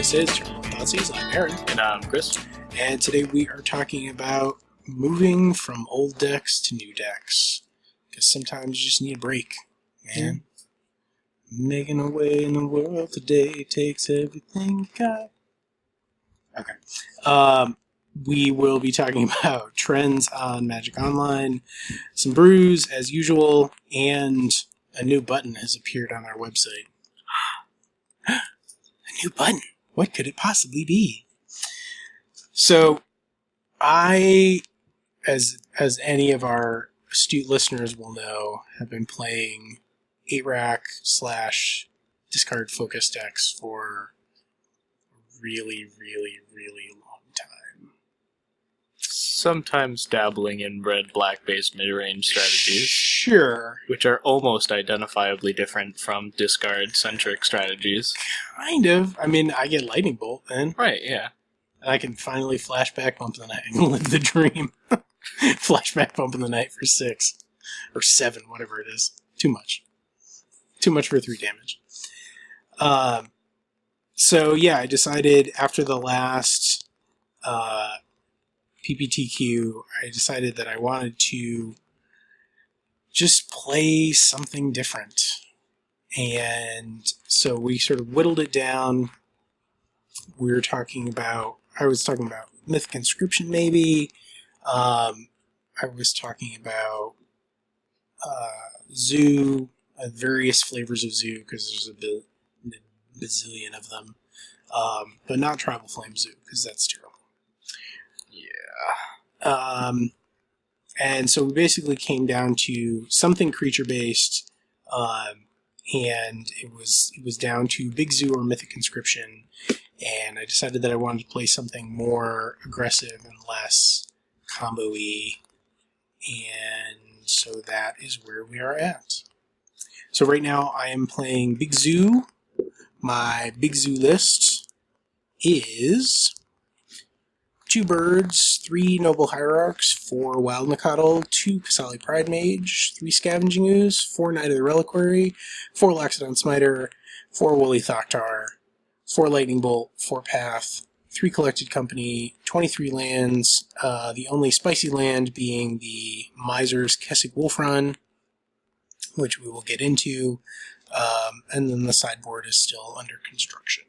This is TurnOneThoughtseize. I'm Ahren. And I'm Chris. And today we are talking about moving from old decks to new decks. Because sometimes you just need a break, man. Making a way in the world today takes everything you got. Okay. We will be talking about trends on Magic Online, some brews as usual, and a new button has appeared on our website. A new button. What could it possibly be? So, I, as any of our astute listeners will know, have been playing 8-rack / discard focus decks for a really, really, really long time. Sometimes dabbling in red-black based mid-range strategies. Sure. Which are almost identifiably different from discard-centric strategies. Kind of. I mean, I get Lightning Bolt then. Right, yeah. And I can finally flashback bump the night and live the dream. Flashback bump in the night for 6. Or 7, whatever it is. Too much. Too much for 3 damage. So yeah, I decided after the last PPTQ, I decided that I wanted to just play something different. And so we sort of whittled it down. I was talking about Mythic Inscription maybe. I was talking about Zoo, various flavors of Zoo, because there's a bazillion of them. But not Tribal Flame Zoo, because that's terrible. Yeah. And so we basically came down to something creature-based, and it was down to Big Zoo or Mythic Inscription, and I decided that I wanted to play something more aggressive and less combo-y, and so that is where we are at. So right now I am playing Big Zoo. My Big Zoo list is 2 birds, 3 Noble Hierarchs, 4 Wild Nacatl, 2 Kasali Pride Mage, 3 Scavenging Ooze, 4 Knight of the Reliquary, 4 Loxodon Smiter, 4 Woolly Thoktar, 4 Lightning Bolt, 4 Path, 3 Collected Company, 23 lands, the only spicy land being the Miser's Kessig Wolfrun, which we will get into, and then the sideboard is still under construction.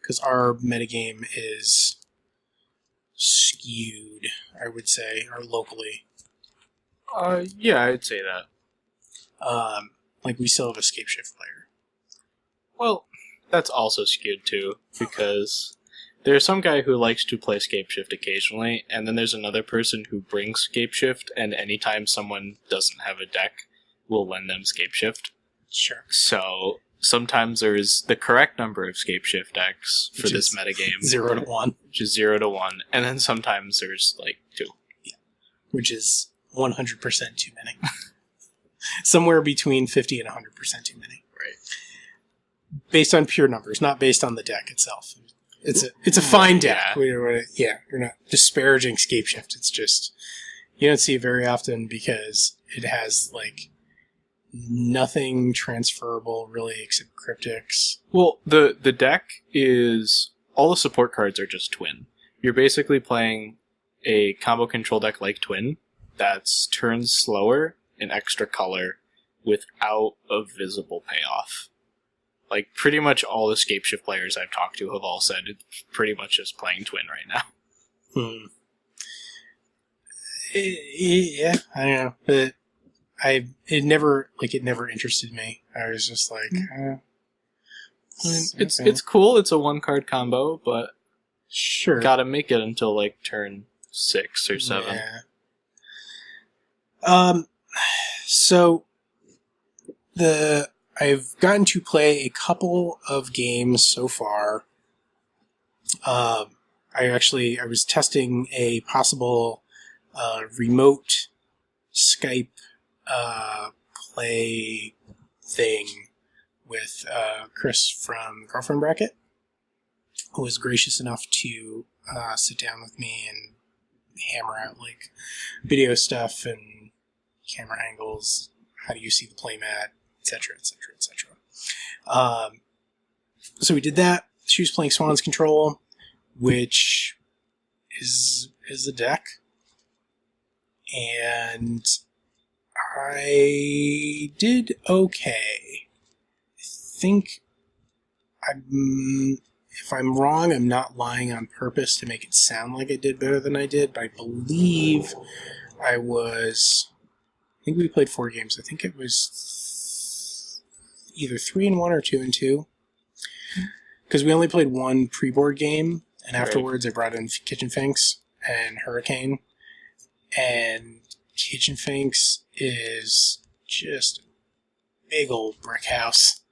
Because our metagame is skewed, I would say, or locally. Yeah, I'd say that. Like we still have a Scapeshift player. Well, that's also skewed too, because there's some guy who likes to play Scapeshift occasionally, and then there's another person who brings Scapeshift, and anytime someone doesn't have a deck, will lend them Scapeshift. Sure. So sometimes there's the correct number of Scapeshift decks for this metagame. 0 to 1. Which is 0 to 1. And then sometimes there's like 2. Yeah. Which is 100% too many. Somewhere between 50 and 100% too many. Right. Based on pure numbers, not based on the deck itself. It's a fine deck. Yeah. You're not disparaging Scapeshift. It's just, you don't see it very often because it has like nothing transferable really except cryptics. Well, the deck is... all the support cards are just Twin. You're basically playing a combo control deck like Twin that's turns slower and extra color without a visible payoff. Like, pretty much all the Scapeshift players I've talked to have all said it's pretty much just playing Twin right now. Yeah, I don't know. But it never interested me. I was just like, it's cool. It's a 1-card combo, but sure, gotta make it until like turn 6 or 7. Yeah. So I've gotten to play a couple of games so far. I was testing a possible remote Skype play thing with Chris from Girlfriend Bracket, who was gracious enough to sit down with me and hammer out like video stuff and camera angles, how do you see the playmat, etc., etc., etc. So we did that. She was playing Swan's Control, which is a deck. And I did okay. I think if I'm wrong, I'm not lying on purpose to make it sound like I did better than I did, but I believe I think we played 4 games. I think it was either 3-1 or 2-2. Because we only played 1 pre-board game, and afterwards I brought in Kitchen Finks and Hurricane. And Kitchen Finks is just a big old brick house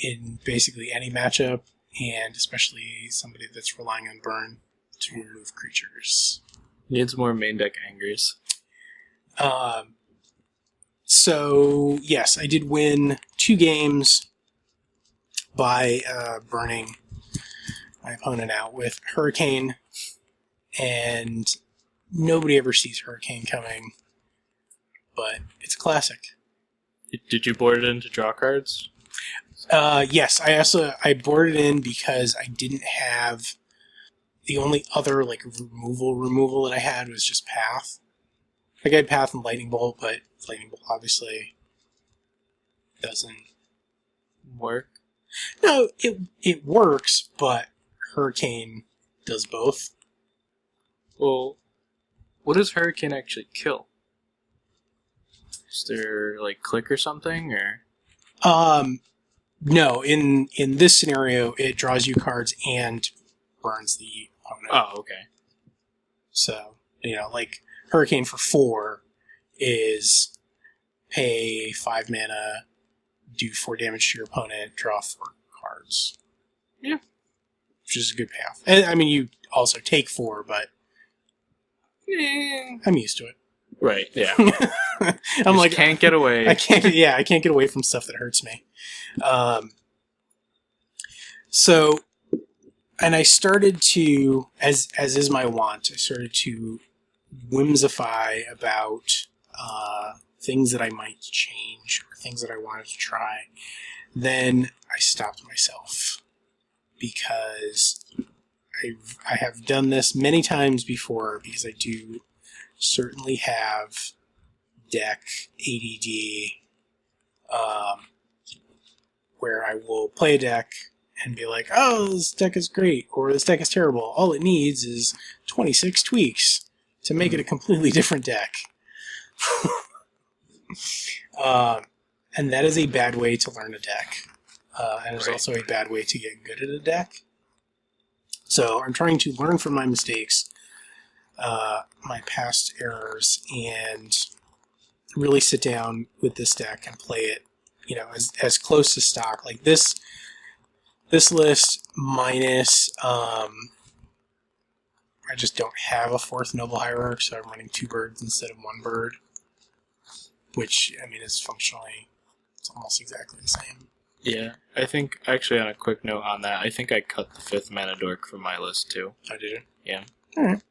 in basically any matchup, and especially somebody that's relying on burn to remove creatures. Needs more main deck angers. So, yes, I did win 2 games by burning my opponent out with Hurricane, and nobody ever sees Hurricane coming, but it's a classic. Did you board it in to draw cards? Yes, I boarded in because I didn't have the only other like removal that I had was just Path. Like I had Path and Lightning Bolt, but Lightning Bolt obviously doesn't work. No, it works, but Hurricane does both. Well, what does Hurricane actually kill? Is there like click or something, or? No. In this scenario, it draws you cards and burns the opponent. Oh, okay. So like Hurricane for 4 is pay 5 mana, do 4 damage to your opponent, draw 4 cards. Yeah. Which is a good payoff. And, I mean, you also take 4, but I'm used to it. Right, yeah. I'm like, can't get away. I can't get away from stuff that hurts me. So, and I started to, as is my wont, I started to whimsify about things that I might change or things that I wanted to try. Then I stopped myself because I have done this many times before, because I do certainly have deck ADD, where I will play a deck and be like, oh, this deck is great, or this deck is terrible. All it needs is 26 tweaks to make it a completely different deck. And that is a bad way to learn a deck. And it's also a bad way to get good at a deck. So I'm trying to learn from my mistakes, my past errors, and really sit down with this deck and play it, as close to stock. Like this list minus, I just don't have a 4th Noble Hierarch, so I'm running 2 birds instead of 1 bird, which, I mean, is functionally, it's almost exactly the same. Yeah, I think, actually, on a quick note on that, I think I cut the 5th Mana Dork from my list, too. Oh, did you? Yeah. Alright.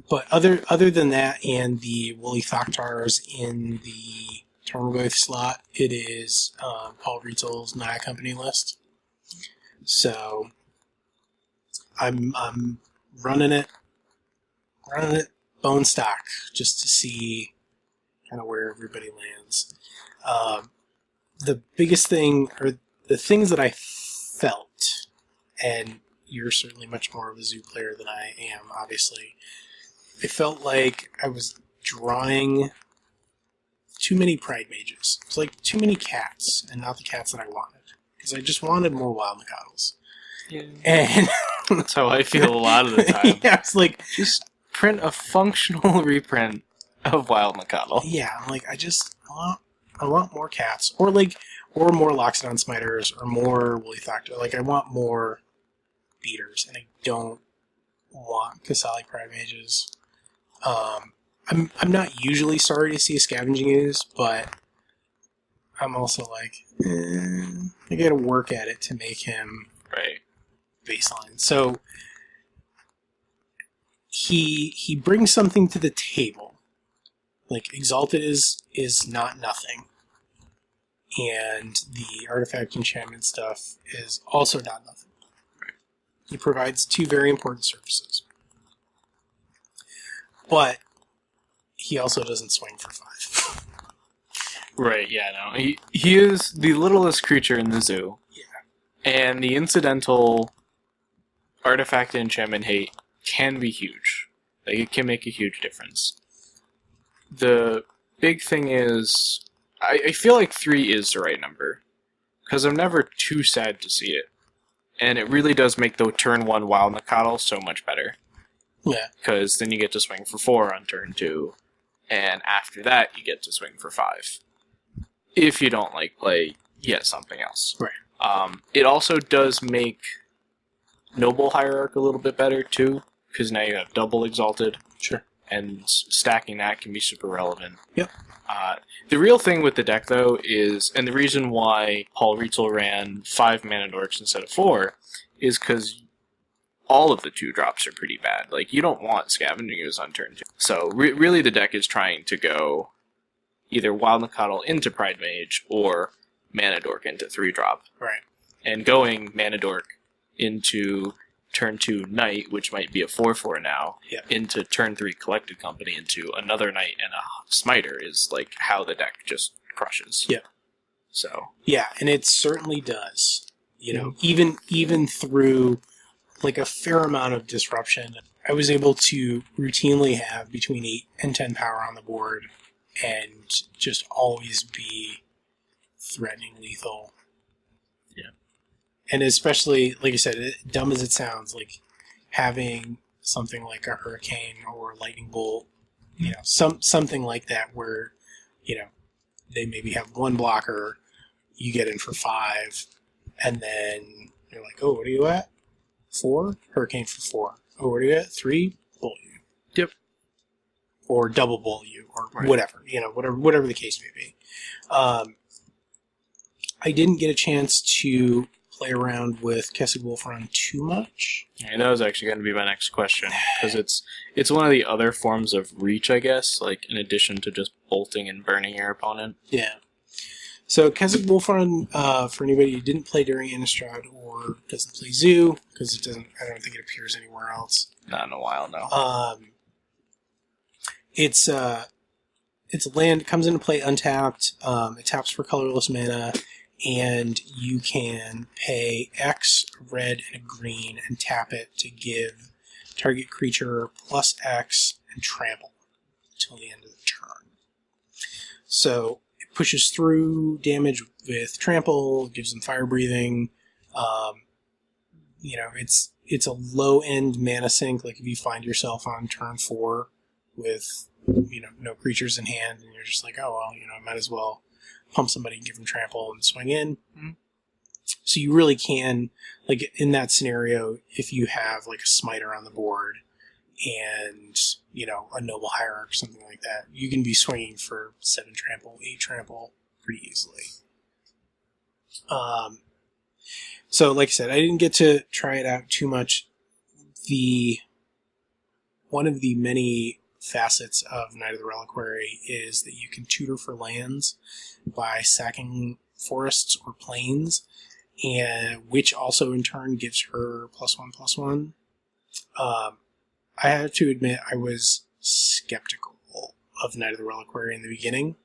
But other than that, and the Woolly Thoctars in the Tarmogoyf slot, it is Paul Rietzl's Naya Company list. So I'm running it bone stock just to see kind of where everybody lands. The biggest thing, or the things that I felt, and you're certainly much more of a Zoo player than I am, obviously, I felt like I was drawing too many Pride Mages. It's like too many cats, and not the cats that I wanted. Because I just wanted more Wild Nacatls. Yeah. And that's how I feel a lot of the time. Yeah, it's like, just print a functional reprint of Wild Nacatl. Yeah, I'm like, I want more cats, or more Loxodon Smiters, or more Woolly Thoctar. Like, I want more beaters, and I don't want Kasali Pride Mages. I'm not usually sorry to see a Scavenging Ooze, but I'm also like, I gotta work at it to make him baseline. So he brings something to the table. Like, Exalted is not nothing. and the artifact enchantment stuff is also not nothing. He provides two very important services. But he also doesn't swing for 5. Right, yeah, no. He is the littlest creature in the zoo. Yeah. And the incidental artifact enchantment hate can be huge. Like, it can make a huge difference. The big thing is, I feel like 3 is the right number. Because I'm never too sad to see it. And it really does make the turn 1 Wild Nacatl so much better. Yeah. Because then you get to swing for 4 on turn 2. And after that, you get to swing for 5. If you don't like play, you get something else. Right. It also does make Noble Hierarch a little bit better, too. Because now you have double Exalted. Sure. And stacking that can be super relevant. Yep. The real thing with the deck, though, is, and the reason why Paul Rietzel ran 5 mana dorks instead of 4, is because all of the 2-drops are pretty bad. Like, you don't want Scavenging Ooze on turn 2. So, really the deck is trying to go either Wild Nacatl into Pride Mage, or Mana Dork into 3-drop. Right. And going Mana Dork into turn 2 Knight, which might be a 4/4 now, into turn 3 Collected Company into another Knight and a Smiter is like how the deck just crushes. Yeah. So. Yeah, and it certainly does. You know, even through like a fair amount of disruption, I was able to routinely have between 8 and 10 power on the board and just always be threatening lethal. Yeah. And especially, like I said, dumb as it sounds, like having something like a hurricane or lightning bolt, you know, something like that where, you know, they maybe have one blocker, you get in for 5, and then you're like, oh, what are you at? 4? Hurricane for 4. Oh, what are you at? 3? Bolt you. Yep. Or double bolt you, or right. whatever, you know, whatever the case may be. I didn't get a chance to play around with Kessig Wolfron too much. And that was actually going to be my next question, because it's one of the other forms of reach, I guess, like in addition to just bolting and burning your opponent. Yeah. So Kessig Wolfron, for anybody who didn't play during Innistrad or doesn't play Zoo, because I don't think it appears anywhere else. Not in a while, no. It's a land, it comes into play untapped, it taps for colorless mana, and you can pay X, red, and a green, and tap it to give target creature plus X and trample until the end of the turn. So it pushes through damage with trample, gives them fire breathing. You know, it's a low end mana sink. Like if you find yourself on turn 4 with, you know, no creatures in hand, and you're just like, oh well, you know, I might as well pump somebody and give them trample and swing in. Mm-hmm. So you really can, like in that scenario, if you have like a smiter on the board and, you know, a noble hierarch, something like that, you can be swinging for 7 trample, 8 trample pretty easily. So like I said, I didn't get to try it out too much. One of the many facets of Knight of the Reliquary is that you can tutor for lands by sacking forests or plains, and which also in turn gives her +1/+1. I have to admit I was skeptical of Knight of the Reliquary in the beginning,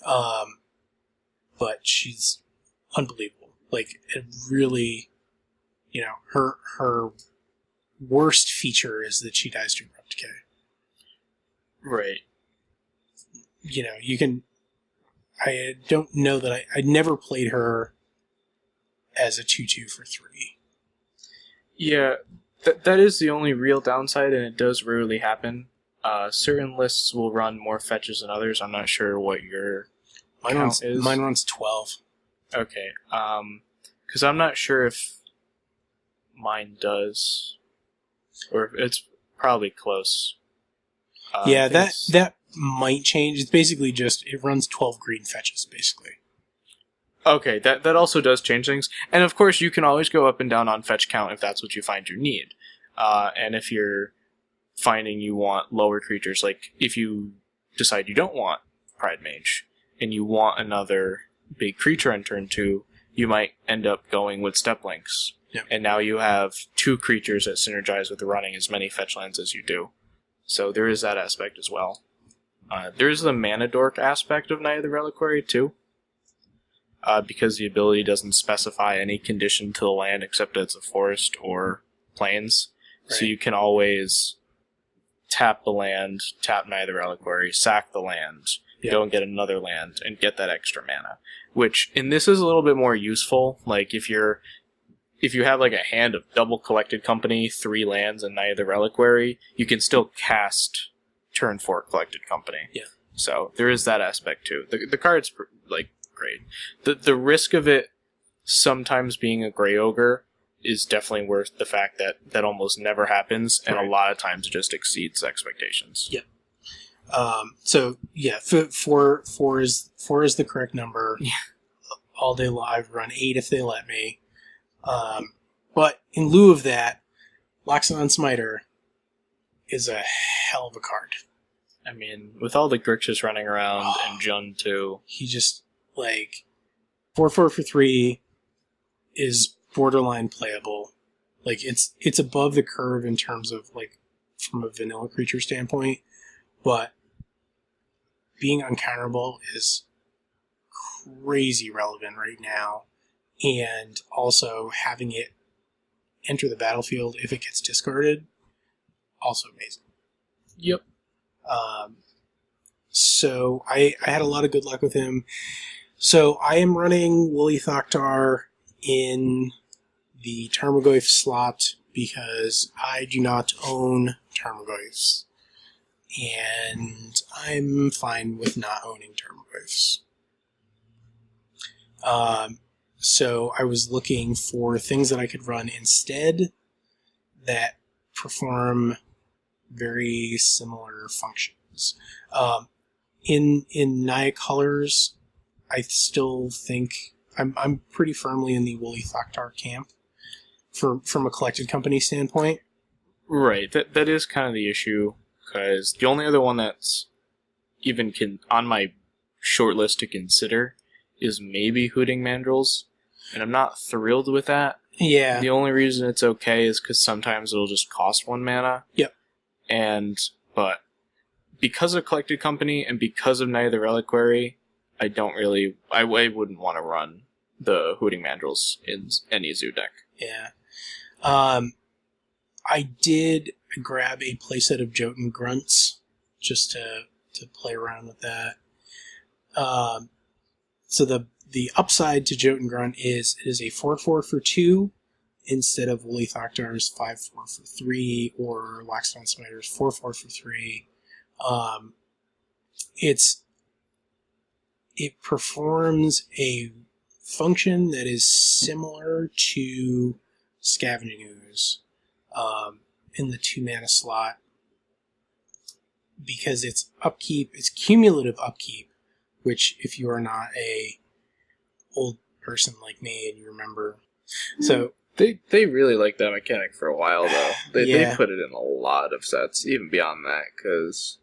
but she's unbelievable. Like, it really, you know, her worst feature is that she dies to abrupt decay. Right. You know, you can... I don't know that I never played her as a 2/2 for 3. Yeah, that is the only real downside, and it does rarely happen. Certain lists will run more fetches than others. I'm not sure what your count is. Mine runs 12. Okay. Because I'm not sure if mine does, or if it's probably close. Yeah, that might change. It's basically just, it runs 12 green fetches, basically. Okay, that also does change things. And of course, you can always go up and down on fetch count if that's what you find you need. And if you're finding you want lower creatures, like if you decide you don't want Pride Mage, and you want another big creature on turn 2, you might end up going with step links. Yep. And now you have 2 creatures that synergize with running as many fetch lands as you do. So there is that aspect as well. There's the mana dork aspect of Knight of the Reliquary too. Because the ability doesn't specify any condition to the land except that it's a forest or plains. Right. So you can always tap the land, tap Knight of the Reliquary, sack the land, go and get another land, and get that extra mana. Which, and this is a little bit more useful, like if you have like a hand of double Collected Company, 3 lands, and Knight of the Reliquary, you can still cast turn 4 Collected Company. Yeah. So there is that aspect too. The card's like great. The risk of it sometimes being a Grey Ogre is definitely worth the fact that that almost never happens, and a lot of times it just exceeds expectations. Yeah. So yeah, 4 is the correct number. Yeah. All day live, run 8 if they let me. But in lieu of that, Loxodon Smiter is a hell of a card. I mean, with all the Grixis running around and Jund too. He just, 4/4 for 3 is borderline playable. It's above the curve in terms of, from a vanilla creature standpoint, but being uncounterable is crazy relevant right now. And also having it enter the battlefield if it gets discarded, also amazing. Yep. So I had a lot of good luck with him. So I am running Woolly Thoktar in the Tarmogoyf slot because I do not own Tarmogoyfs. And I'm fine with not owning Tarmogoyfs. So I was looking for things that I could run instead that perform very similar functions. In Naya colors, I still think I'm pretty firmly in the Woolly Thoktar camp from a Collected Company standpoint. Right, that is kind of the issue, because the only other one that's even on my short list to consider is maybe Hooting Mandrills, and I'm not thrilled with that. Yeah. The only reason it's okay is because sometimes it'll just cost 1 mana. Yep. But because of Collected Company and because of Knight of the Reliquary, I wouldn't want to run the Hooting Mandrills in any zoo deck. Yeah. I did grab a playset of Jotun Grunts just to play around with that. So the upside to Jotun Grunt is it is a 4/4 for 2 instead of Woolly Thoktar's 5/4 for 3 or Loxodon Smiter's 4/4 for 3. It performs a function that is similar to Scavenging Ooze in the 2 mana slot because it's cumulative upkeep, which if you are not a old person like me and you remember, so they really liked that mechanic for a while though. Yeah. They put it in a lot of sets, even beyond that, because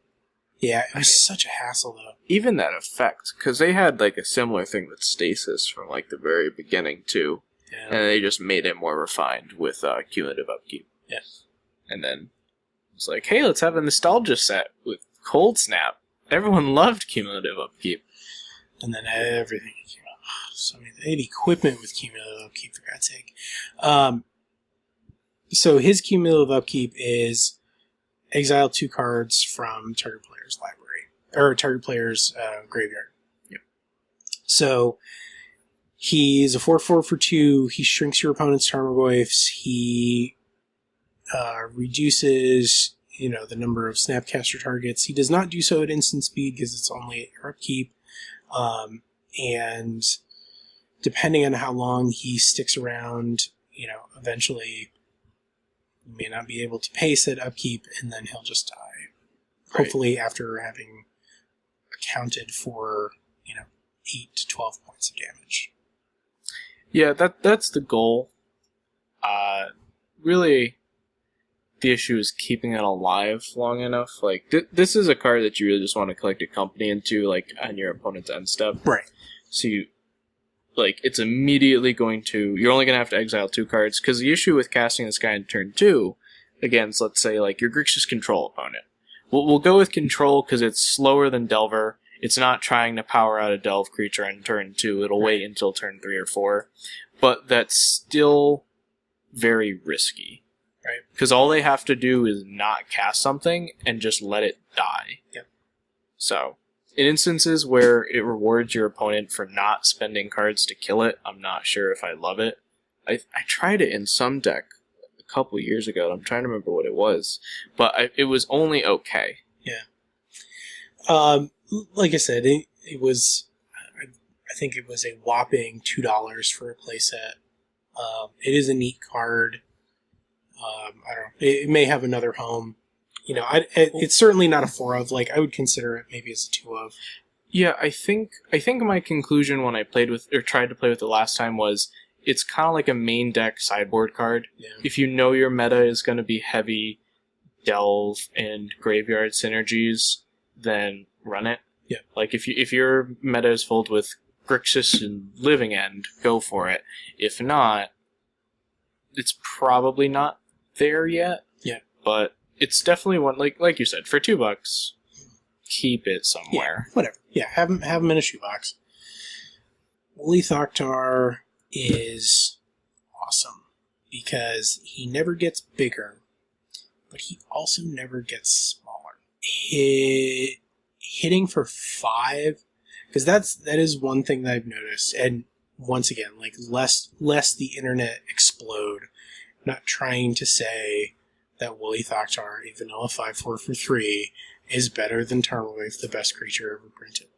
yeah, it was such a hassle though. Even that effect, because they had a similar thing with Stasis from the very beginning too, and they just made it more refined with cumulative upkeep. Yeah, and then it's like, hey, let's have a nostalgia set with Cold Snap. Everyone loved cumulative upkeep, and then everything came out. So they had equipment with cumulative upkeep, for God's sake. So his cumulative upkeep is exile 2 cards from target player's library, or target player's graveyard. Yep. So he's a 4/4 for 2. He shrinks your opponent's Tarmogoyfs. He reduces the number of Snapcaster targets. He does not do so at instant speed because it's only your upkeep. And depending on how long he sticks around, eventually you may not be able to pay said upkeep, and then he'll just die. Right. Hopefully after having accounted for, 8 to 12 points of damage. Yeah, that's the goal. Really, the issue is keeping it alive long enough. This is a card that you really just want to collect a company into, on your opponent's end step. Right. So like, it's immediately going to... You're only going to have to exile 2 cards, because the issue with casting this guy in turn 2 against, let's say, like, your Grixis control opponent. We'll go with control because it's slower than Delver. It's not trying to power out a Delve creature in turn 2. It'll wait until turn 3 or 4. But that's still very risky. Right. Because all they have to do is not cast something and just let it die. Yep. So, in instances where it rewards your opponent for not spending cards to kill it, I'm not sure if I love it. I tried it in some deck a couple years ago. I'm trying to remember what it was. But it was only okay. Yeah. Like I said, it was... I think it was a whopping $2 for a playset. It is a neat card. I don't know. It may have another home. You know, it's certainly not a 4 of. Like, I would consider it maybe as a 2 of. Yeah, I think my conclusion when I played with, or tried to play with it last time, was it's kind of like a main deck sideboard card. Yeah. If you know your meta is going to be heavy Delve and Graveyard synergies, then run it. Yeah. Like, if your meta is filled with Grixis and Living End, go for it. If not, it's probably not there yet. Yeah. But it's definitely one, like you said, for $2, keep it somewhere. Yeah, whatever. Yeah, have him in a shoebox. Woolly Thoktar is awesome because he never gets bigger, but he also never gets smaller. Hitting for 5, because that is one thing that I've noticed, and once again, like, lest the internet explode. I'm not trying to say that Woolly Thoktar, a vanilla 5/4 for 3, is better than Tarmogoyf, the best creature ever printed.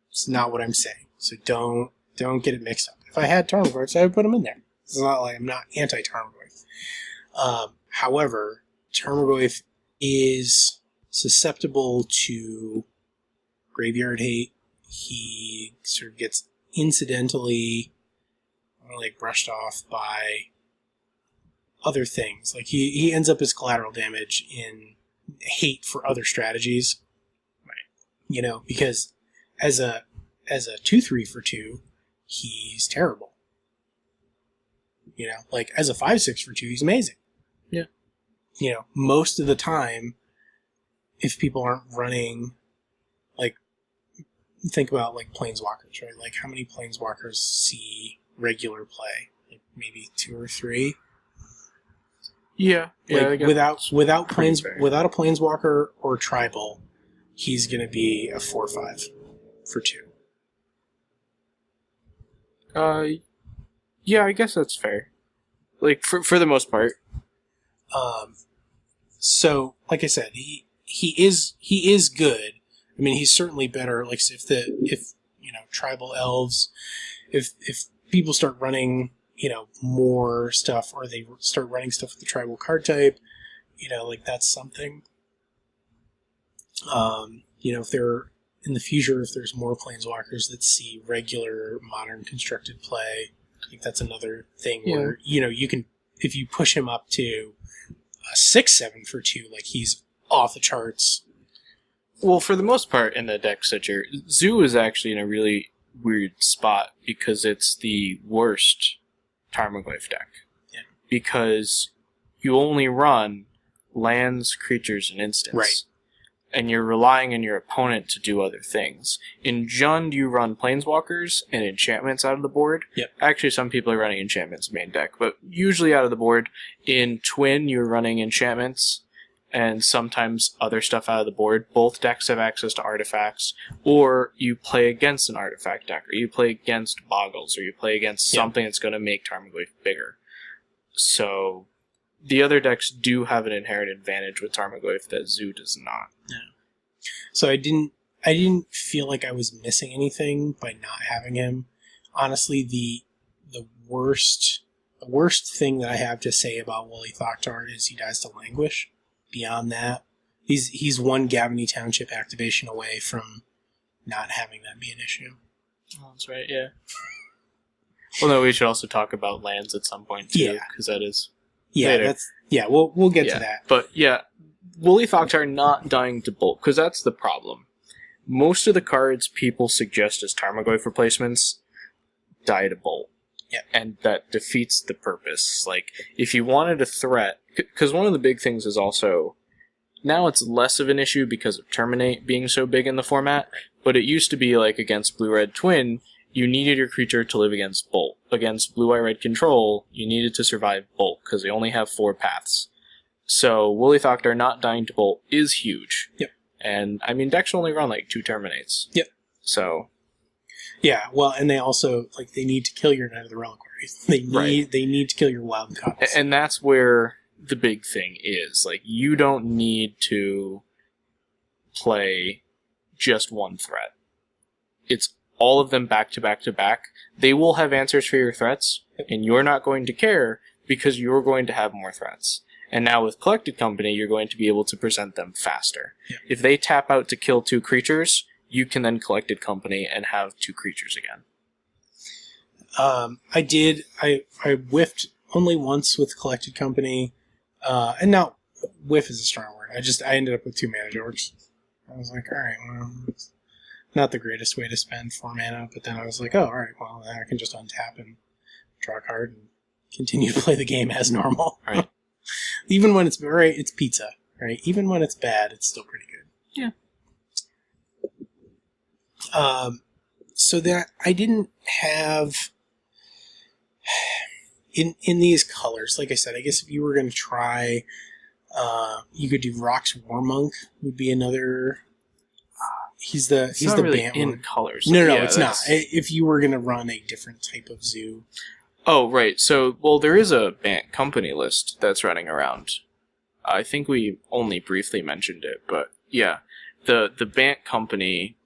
It's not what I'm saying. So don't get it mixed up. If I had Tarmogoyfs, I would put them in there. It's not like I'm not anti-Tarmogoyf. However, Tarmogoyf is susceptible to graveyard hate. He sort of gets incidentally brushed off by other things. Like he ends up as collateral damage in hate for other strategies. Right. You know, because as a 2/3 for 2, he's terrible. You know, like as a 5/6 for 2, he's amazing. Yeah. You know, most of the time, if people aren't running, like, think about like planeswalkers, right? Like, how many planeswalkers see regular play? Like maybe 2 or 3. Yeah. Like, without a planeswalker or tribal, he's going to be a 4/5 for 2. Yeah, I guess that's fair. Like, for the most part. So, like I said, he is good. I mean, he's certainly better. Like, if tribal elves, if people start running, more stuff, or they start running stuff with the tribal card type, like, that's something. If they're in the future, if there's more planeswalkers that see regular modern constructed play, I think that's another thing where, you can, if you push him up to a 6/7 for 2, like, he's off the charts. Well, for the most part in the decks that Zoo is actually in a really weird spot because it's the worst Tarmogoyf deck. Yeah. Because you only run lands, creatures, and instants. Right. And you're relying on your opponent to do other things. In Jund, you run planeswalkers and enchantments out of the board. Yep. Actually, some people are running enchantments main deck, but usually out of the board. In Twin, you're running enchantments and sometimes other stuff out of the board. Both decks have access to artifacts, or you play against an artifact deck, or you play against Boggles, or you play against something that's going to make Tarmogoyf bigger. So the other decks do have an inherent advantage with Tarmogoyf that Zoo does not. Yeah. So I didn't feel like I was missing anything by not having him. Honestly, the worst thing that I have to say about Woolly Thoktar is he dies to Languish. Beyond that, he's one Gavany Township activation away from not having that be an issue. Oh, that's right, yeah. Well, no, we should also talk about lands at some point, too, because that is... Yeah, later. We'll get to that. But, yeah, Woolly Thoktar not dying to bulk, because that's the problem. Most of the cards people suggest as Tarmogoyf replacements die to bolt. Yeah. And that defeats the purpose. Like, if you wanted a threat, because one of the big things is also, now it's less of an issue because of Terminate being so big in the format, but it used to be like against Blue-Red Twin, you needed your creature to live against Bolt. Against Blue-Eye-Red Control, you needed to survive Bolt, because they only have 4 paths. So, Woolly Thoctar not dying to Bolt is huge. Yep. And, I mean, decks only run like 2 Terminates. Yep. So... Yeah, well, and they also, like, they need to kill your Knight of the Reliquary. They need to kill your Wild Nacatls. And that's where the big thing is. Like, you don't need to play just one threat. It's all of them back to back to back. They will have answers for your threats, and you're not going to care because you're going to have more threats. And now with Collected Company, you're going to be able to present them faster. Yep. If they tap out to kill 2 creatures, you can then Collected Company and have 2 creatures again. I whiffed only once with Collected Company, and now whiff is a strong word. I ended up with 2 mana dorks. I was like, alright, well, it's not the greatest way to spend 4 mana, but then I was like, oh, alright, well, I can just untap and draw a card and continue to play the game as normal. Right. Even when it's right, it's pizza, right? Even when it's bad, it's still pretty good. Yeah. So that I didn't have in these colors, like I said, I guess if you were going to try, you could do Rock's Warmonk would be another. He's the really Bant in one. colors. No, Yeah, it's not. If you were going to run a different type of zoo. Oh, right. So, well, there is a Bant Company list that's running around. I think we only briefly mentioned it, but yeah, the Bant Company.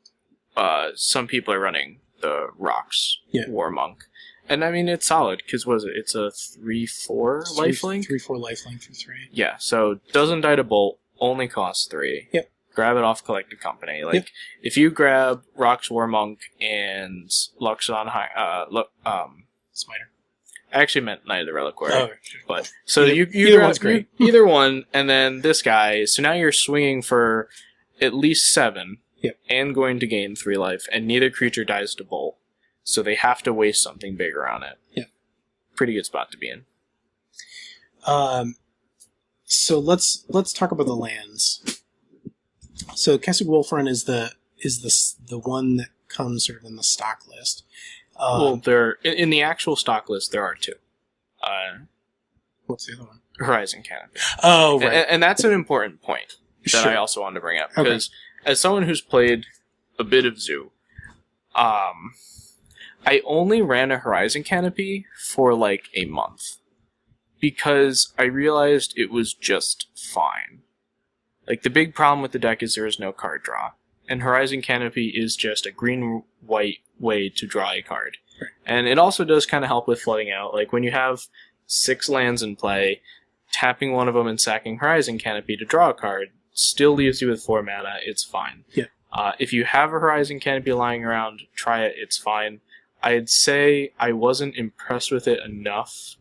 Some people are running the Rocks Warmonk. And I mean, it's solid, because it's a 3/4 lifelink? 3/4 lifelink for 3. Yeah, so doesn't die to Bolt, only costs 3. Yep. Grab it off Collected Company. Like, if you grab Rocks Warmonk and Luxon Smiter. I actually meant Knight of the Reliquary. Oh, sure. But, so either you grab one's great. either one, and then this guy, so now you're swinging for at least 7. Yep. And going to gain 3 life, and neither creature dies to Bolt. So they have to waste something bigger on it. Yeah. Pretty good spot to be in. So let's talk about the lands. So Kessig Wolfrun is the one that comes sort of in the stock list. Well, there in the actual stock list there are 2. What's the other one? Horizon Canopy. Oh, right. And that's an important point that I also wanted to bring up, because as someone who's played a bit of Zoo, I only ran a Horizon Canopy for like a month because I realized it was just fine. Like, the big problem with the deck is there is no card draw, and Horizon Canopy is just a green-white way to draw a card. Right. And it also does kind of help with flooding out. Like, when you have 6 lands in play, tapping one of them and sacking Horizon Canopy to draw a card still leaves you with 4 mana, it's fine. Yeah. If you have a Horizon Canopy lying around, try it, it's fine. I'd say I wasn't impressed with it enough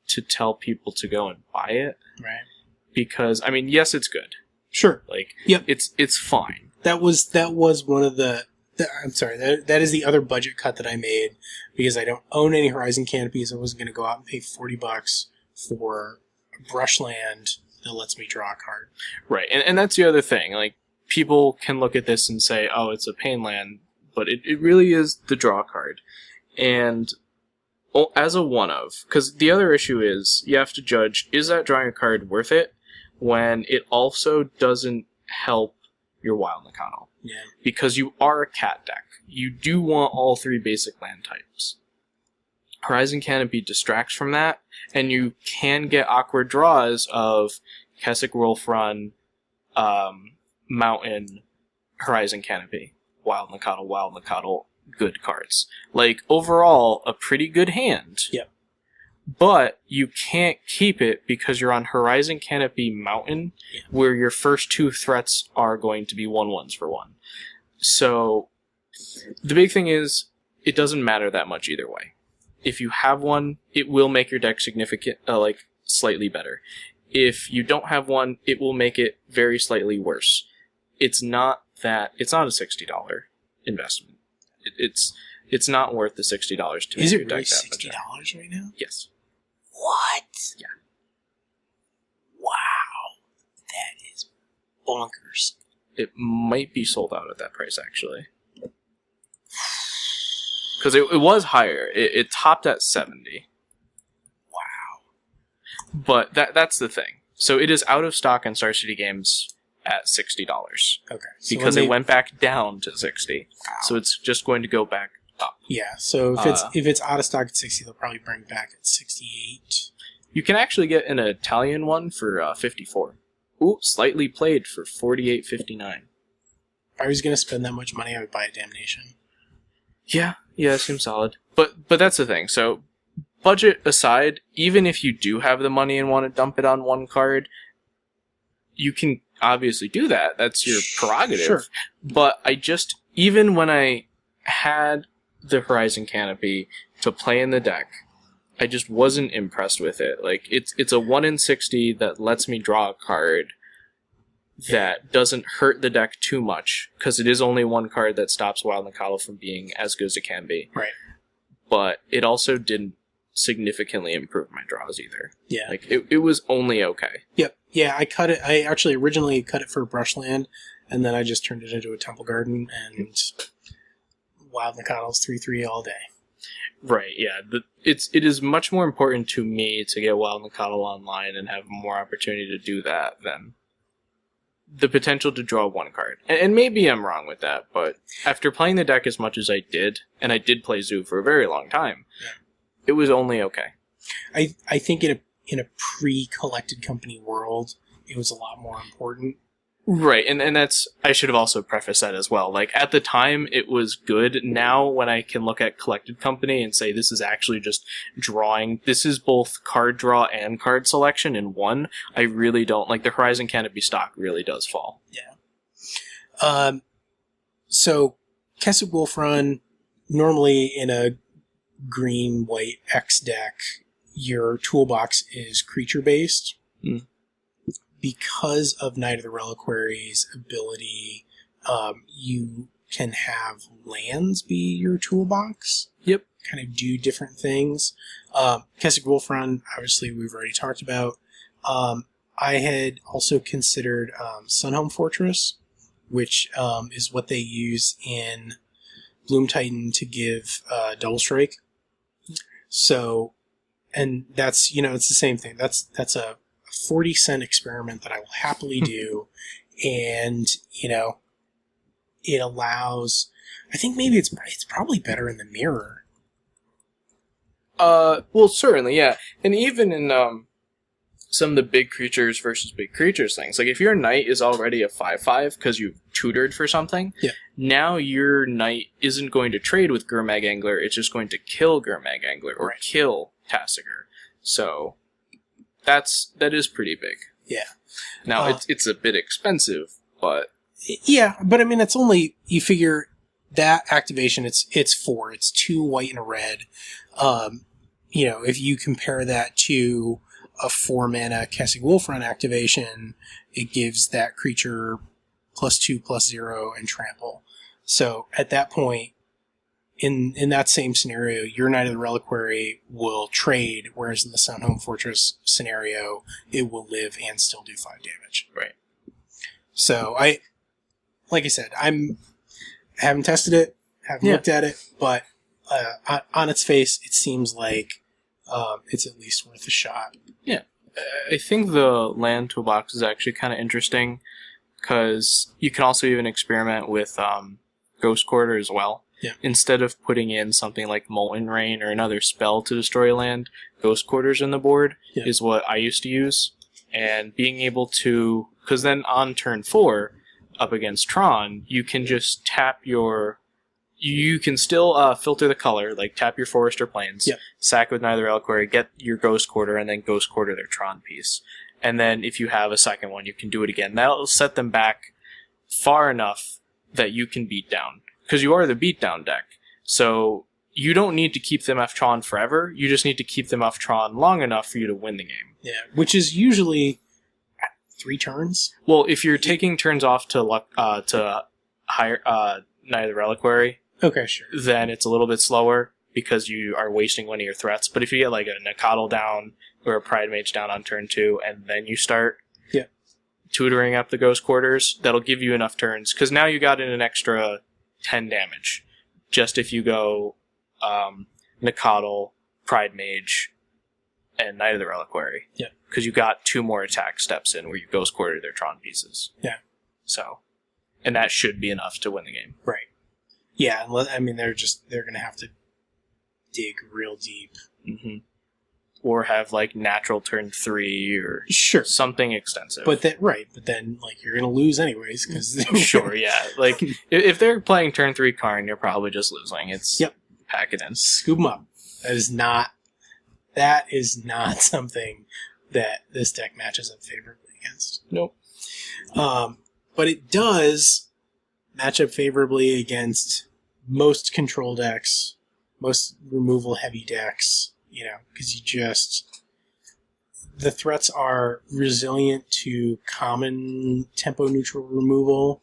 to tell people to go and buy it. Right. Because, I mean, yes, it's good. Sure. Like, yep. It's fine. That was one of I'm sorry, that is the other budget cut that I made, because I don't own any Horizon Canopies. I wasn't going to go out and pay $40 for a brush land that lets me draw a card. Right, and that's the other thing. Like, people can look at this and say, oh, it's a pain land, but it really is the draw card. And as a one-of, because the other issue is, you have to judge, is that drawing a card worth it, when it also doesn't help your Wild Nacatl? Yeah. Because you are a cat deck. You do want all 3 basic land types. Horizon Canopy distracts from that, and you can get awkward draws of Kessig Wolfrun, Mountain, Horizon Canopy, Wild Nacatl, good cards. Like, overall, a pretty good hand. Yep. But you can't keep it because you're on Horizon Canopy Mountain, where your first 2 threats are going to be 1/1s for 1. So, the big thing is, it doesn't matter that much either way. If you have one, it will make your deck slightly better. If you don't have one, it will make it very slightly worse. It's not a $60 investment. It's it's not worth the $60 to make Is your it deck really that much. $60 right now? Yes. What? Yeah. Wow. That is bonkers. It might be sold out at that price, actually. Because it was higher. It topped at 70. Wow. But that's the thing. So it is out of stock in Star City Games at $60. Okay. So Because it went back down to 60. Wow. So it's just going to go back up. Yeah, so if it's out of stock at 60, they'll probably bring it back at 68. You can actually get an Italian one for 54. Ooh, slightly played for 48.59. If I was going to spend that much money, I would buy a Damnation. Yeah, seems solid. But that's the thing. So, budget aside, even if you do have the money and want to dump it on one card, you can obviously do that. That's your prerogative. Sure. But even when I had the Horizon Canopy to play in the deck, I just wasn't impressed with it. Like, it's a 1 in 60 that lets me draw a card that doesn't hurt the deck too much, because it is only one card that stops Wild Nacatl from being as good as it can be. Right. But it also didn't significantly improve my draws either. Yeah. Like, it was only okay. Yep. Yeah, I cut it. I actually originally cut it for Brushland, and then I just turned it into a Temple Garden, and Wild Nacatls 3/3 all day. Right, yeah. It is much more important to me to get Wild Nacatl online and have more opportunity to do that than the potential to draw one card. And maybe I'm wrong with that, but after playing the deck as much as I did, and I did play Zoo for a very long time, it was only okay. I think in a pre-collected company world, it was a lot more important. Right, and that's, I should have also prefaced that as well. Like, at the time, it was good. Now, when I can look at Collected Company and say this is actually just drawing, this is both card draw and card selection in one, I really don't, like, the Horizon Canopy stock really does fall. Yeah. So, Keswick Wolf Run, normally in a green-white X deck, your toolbox is creature-based. Mm. Because of Knight of the Reliquary's ability, you can have lands be your toolbox. Yep. Kind of do different things. Keswick Wolf Run, obviously, we've already talked about. I had also considered Sunhome Fortress, which is what they use in Bloom Titan to give Double Strike. So, and that's, it's the same thing. That's a 40-cent experiment that I will happily do. And, it allows, I think maybe it's probably better in the mirror. Well, certainly, yeah. And even in some of the big creatures versus big creatures things, like if your knight is already a 5/5 because you've tutored for something, now your knight isn't going to trade with Gurmag Angler, it's just going to kill Gurmag Angler or kill Tasigur. So that is pretty big. Yeah. Now, it's a bit expensive, but... Yeah, but I mean, it's only, you figure that activation, it's 4. It's 2 white and a red. If you compare that to a 4-mana Keswick Wolf Run activation, it gives that creature +2/+0 and trample. So at that point, in that same scenario, your Knight of the Reliquary will trade, whereas in the Sunhome Fortress scenario, it will live and still do 5 damage. Right. So like I said, I haven't tested it, haven't looked at it, but on its face, it seems like it's at least worth a shot. Yeah. I think the land toolbox is actually kind of interesting, because you can also even experiment with Ghost Quarter as well. Yeah. Instead of putting in something like Molten Rain or another spell to destroy land, Ghost Quarters in the board is what I used to use. And being able to... Because then on turn 4, up against Tron, you can just tap your... You can still filter the color, like tap your Forest or Plains, sack with Neither Reliquary, get your Ghost Quarter, and then Ghost Quarter their Tron piece. And then if you have a second one, you can do it again. That'll set them back far enough that you can beat down. Because you are the beatdown deck. So you don't need to keep them off Tron forever. You just need to keep them off Tron long enough for you to win the game. Yeah, which is usually 3 turns. Well, if you're taking turns off to higher Knight of the Reliquary, Okay, sure. then it's a little bit slower because you are wasting one of your threats. But if you get like a Nacatl down or a Pride Mage down on turn 2, and then you start tutoring up the Ghost Quarters, that'll give you enough turns. Because now you got in an extra 10 damage. Just if you go Nacatl, Pride Mage, and Knight of the Reliquary. Yeah. Because you got 2 more attack steps in where you Ghost Quarter their Tron pieces. Yeah. So, and that should be enough to win the game. Right. Yeah, I mean, they're going to have to dig real deep. Mm-hmm. Or have like natural turn 3 or sure something extensive. But then like you're gonna lose anyways because sure, yeah. Like if they're playing turn 3 Karn, you're probably just losing. It's pack it in, scoop them up. That is not something that this deck matches up favorably against. Nope. But it does match up favorably against most control decks, most removal heavy decks. Because the threats are resilient to common tempo neutral removal,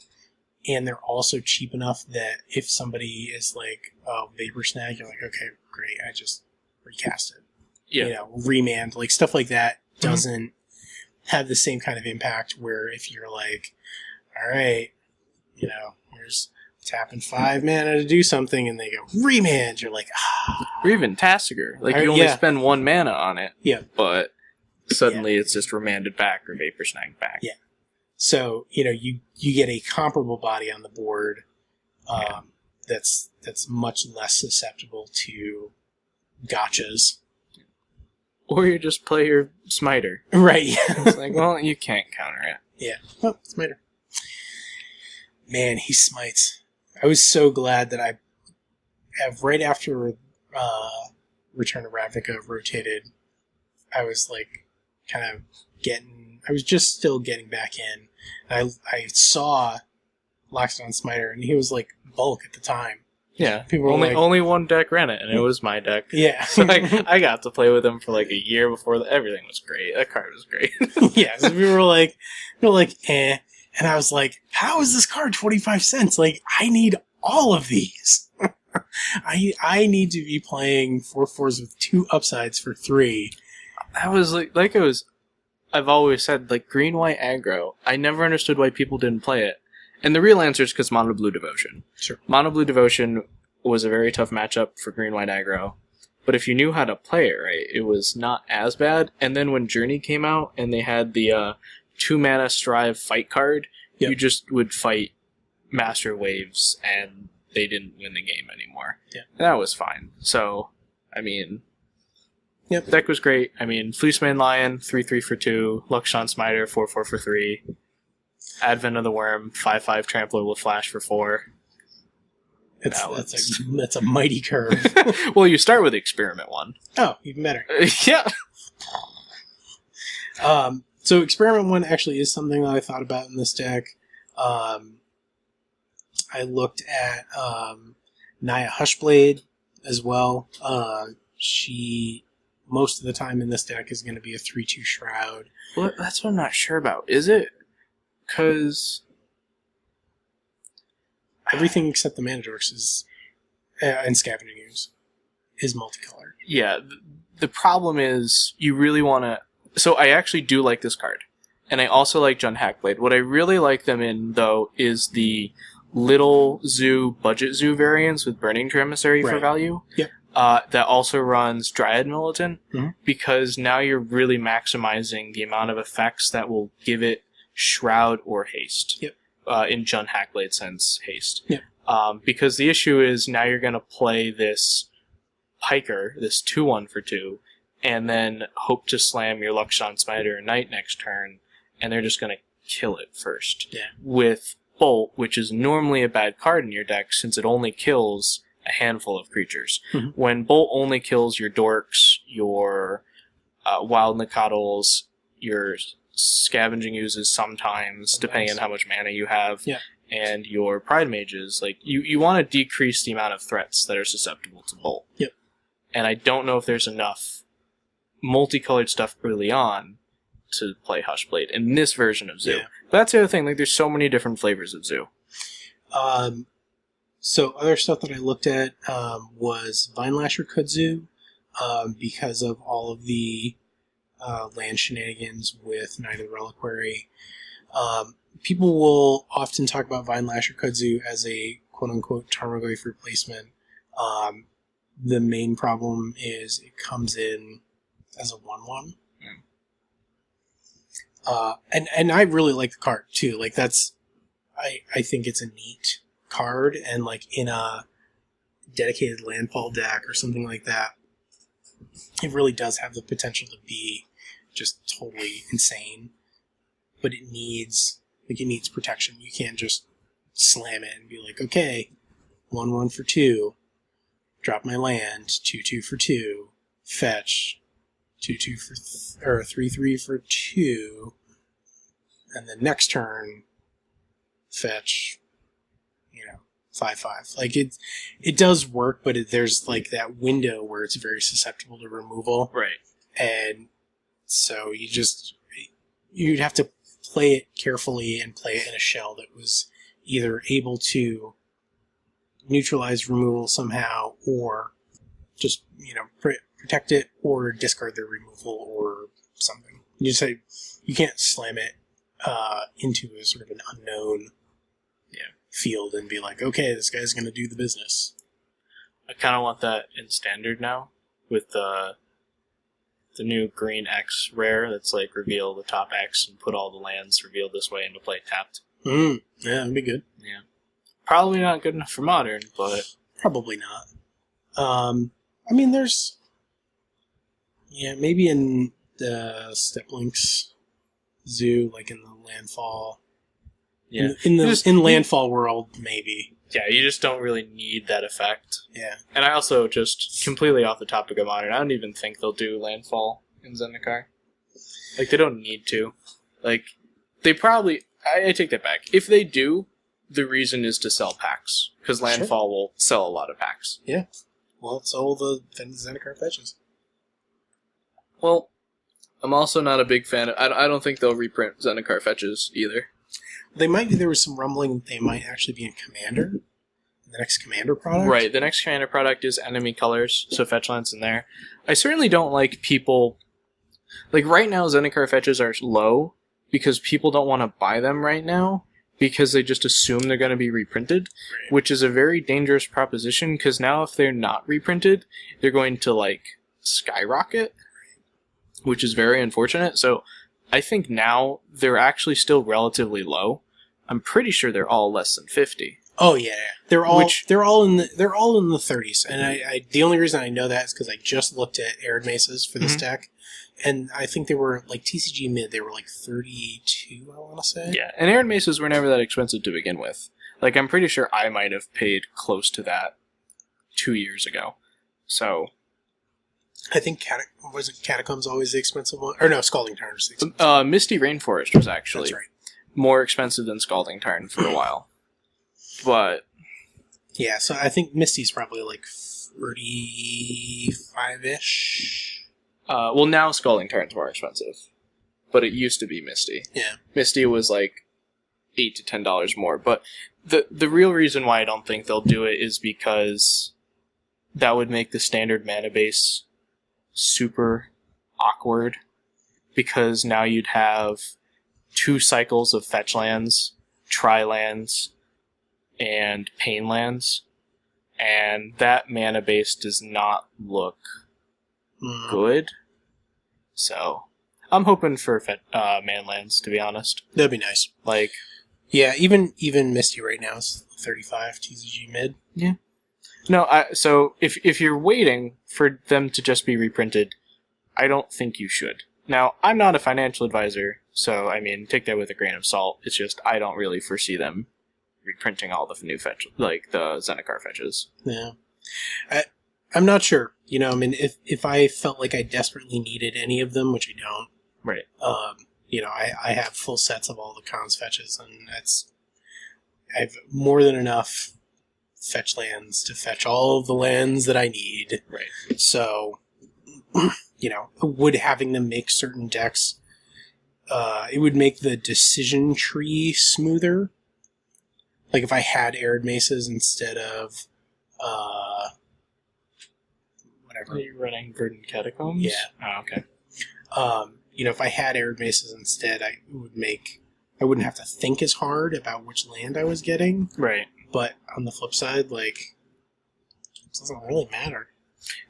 and they're also cheap enough that if somebody is like, Vapor Snag, you're like, okay, great, I just recast it. Yeah. Remand, like stuff like that doesn't have the same kind of impact where if you're like, all right, here's tapping 5 mana to do something, and they go remand. You're like, or even Tasigur. Like you only spend 1 mana on it. Yeah. But suddenly it's just remanded back or Vapor Snag back. Yeah. So you get a comparable body on the board that's much less susceptible to gotchas. Or you just play your Smiter. Right. It's like, well, you can't counter it. Yeah. Oh, Smiter. Man, he smites. I was so glad that I have right after Return of Ravnica rotated. I was like I was just still getting back in. I saw Lockstone Smiter, and he was like bulk at the time. Yeah, people were only one deck ran it, and it was my deck. Yeah, so I got to play with him for like a year before everything was great. That card was great. Yeah, so we were like, eh. And I was like, how is this card 25 cents? Like, I need all of these. I need to be playing 4/4s with 2 upsides for 3. That was like it was. I've always said, like, green-white aggro. I never understood why people didn't play it. And the real answer is because Mono Blue Devotion. Sure. Mono Blue Devotion was a very tough matchup for green-white aggro. But if you knew how to play it right, it was not as bad. And then when Journey came out and they had the 2-mana Strive fight card, you just would fight Master Waves and they didn't win the game anymore. Yeah. And that was fine. So, I mean, the deck was great. I mean, Fleeceman Lion, 3/3 for 2. Luxon Smiter, 4/4 for 3. Advent of the Worm, 5/5 Trampler with Flash for 4. That's a mighty curve. Well, you start with Experiment 1. Oh, even better. Yeah. So Experiment 1 actually is something that I thought about in this deck. I looked at Naya Hushblade as well. She, most of the time in this deck, is going to be a 3/2 Shroud. Well, that's what I'm not sure about. Is it? Because everything except the Mana Dorks is, and Scavenging Ooze is multicolored. Yeah. The problem is you really want to... So I actually do like this card. And I also like Jund Hackblade. What I really like them in, though, is the little zoo, budget zoo variants with Burning Emissary for value. Yep. That also runs Dryad Militant, because now you're really maximizing the amount of effects that will give it Shroud or Haste. Yep. In Jund Hackblade sense, Haste. Yep. Because the issue is now you're going to play this Piker, this 2/1 for 2, and then hope to slam your Luxon Smiter or Knight next turn, and they're just going to kill it first. Yeah. With Bolt, which is normally a bad card in your deck since it only kills a handful of creatures. When Bolt only kills your Dorks, your Wild Nacatls, your Scavenging Oozes sometimes, depending on how much mana you have, and your Pride Mages, like you want to decrease the amount of threats that are susceptible to Bolt. Yep. And I don't know if there's enough multicolored stuff early on to play Hushblade in this version of Zoo. Yeah. But that's the other thing, like there's so many different flavors of Zoo. So other stuff that I looked at was Vinelasher Kudzu, because of all of the land shenanigans with Night of the Reliquary. People will often talk about Vinelasher Kudzu as a quote-unquote Tarmogoyf replacement. The main problem is it comes in as a 1/1. And I really like the card too. Like I think it's a neat card, and like in a dedicated landfall deck or something like that, it really does have the potential to be just totally insane. But it needs protection. You can't just slam it and be like, okay, 1/1 for 2, drop my land, 2/2 for 2, fetch, 2/2 for 3/3 for 2, and then next turn, fetch, 5/5. Like it does work, but there's like that window where it's very susceptible to removal, Right. and so you'd have to play it carefully and play it in a shell that was either able to neutralize removal somehow, or just protect it, or discard their removal or something. You can't slam it into a sort of an unknown field and be like, okay, this guy's going to do the business. I kind of want that in standard now with the new green X rare that's like reveal the top X and put all the lands revealed this way into play tapped. Yeah, that'd be good. Yeah. Probably not good enough for Modern, but... Probably not. I mean, there's... Yeah, maybe in the Steplinks Zoo, like in the Landfall... Yeah. In Landfall world, maybe. Yeah, you just don't really need that effect. Yeah. And I also, just completely off the topic of Modern, I don't even think they'll do Landfall in Zendikar. Like, they don't need to. Like, they probably... I take that back. If they do, the reason is to sell packs. Because Landfall will sell a lot of packs. Yeah. Well, it's all the Zendikar fetches. Well, I'm also not a big fan of... I don't think they'll reprint Zendikar fetches, either. They might be. There was some rumbling that they might actually be in Commander. The next Commander product? Right, the next Commander product is enemy colors, so fetch lands in there. I certainly don't like people... Like, right now, Zendikar fetches are low, because people don't want to buy them right now, because they just assume they're going to be reprinted, Right. which is a very dangerous proposition, because now if they're not reprinted, they're going to, like, skyrocket, which is very unfortunate. So I think now they're actually still relatively low. I'm pretty sure they're all less than 50. Oh yeah, they're all in the 30s, and I the only reason I know that is because I just looked at Arid Mesas for this deck, and I think they were like TCG mid. They were like 32. I want to say. Yeah, and Arid Mesas were never that expensive to begin with. Like, I'm pretty sure I might have paid close to that 2 years ago. So I think Catacombs always the expensive one, or no, Scalding Tarn was the expensive. Misty Rainforest was actually That's right. more expensive than Scalding Tarn for a while. But Yeah, so I think Misty's probably like 35-ish. well, now Scalding Tarn's more expensive, but it used to be Misty. Yeah. Misty was like $8 to $10 more. But the real reason why I don't think they'll do it is because that would make the standard mana base super awkward, because now you'd have 2 cycles of fetch lands, tri lands, and pain lands, and that mana base does not look good. So I'm hoping for man lands, to be honest. That'd be nice. Like, Yeah, even Misty right now is 35 TCG mid. yeah. No, so if you're waiting for them to just be reprinted, I don't think you should. Now, I'm not a financial advisor, so, I mean, take that with a grain of salt. It's just, I don't really foresee them reprinting all the new fetch, like the Zendikar fetches. Yeah. I'm not sure. I mean, if I felt like I desperately needed any of them, which I don't, Right. I have full sets of all the cons fetches, and I have more than enough fetch lands to fetch all of the lands that I need. Right. So, would having them make certain decks, it would make the decision tree smoother. Like if I had arid maces instead of whatever. Are you running Verdant Catacombs? Yeah. Oh, okay. If I had arid maces instead, I wouldn't have to think as hard about which land I was getting. Right. But on the flip side, like, it doesn't really matter.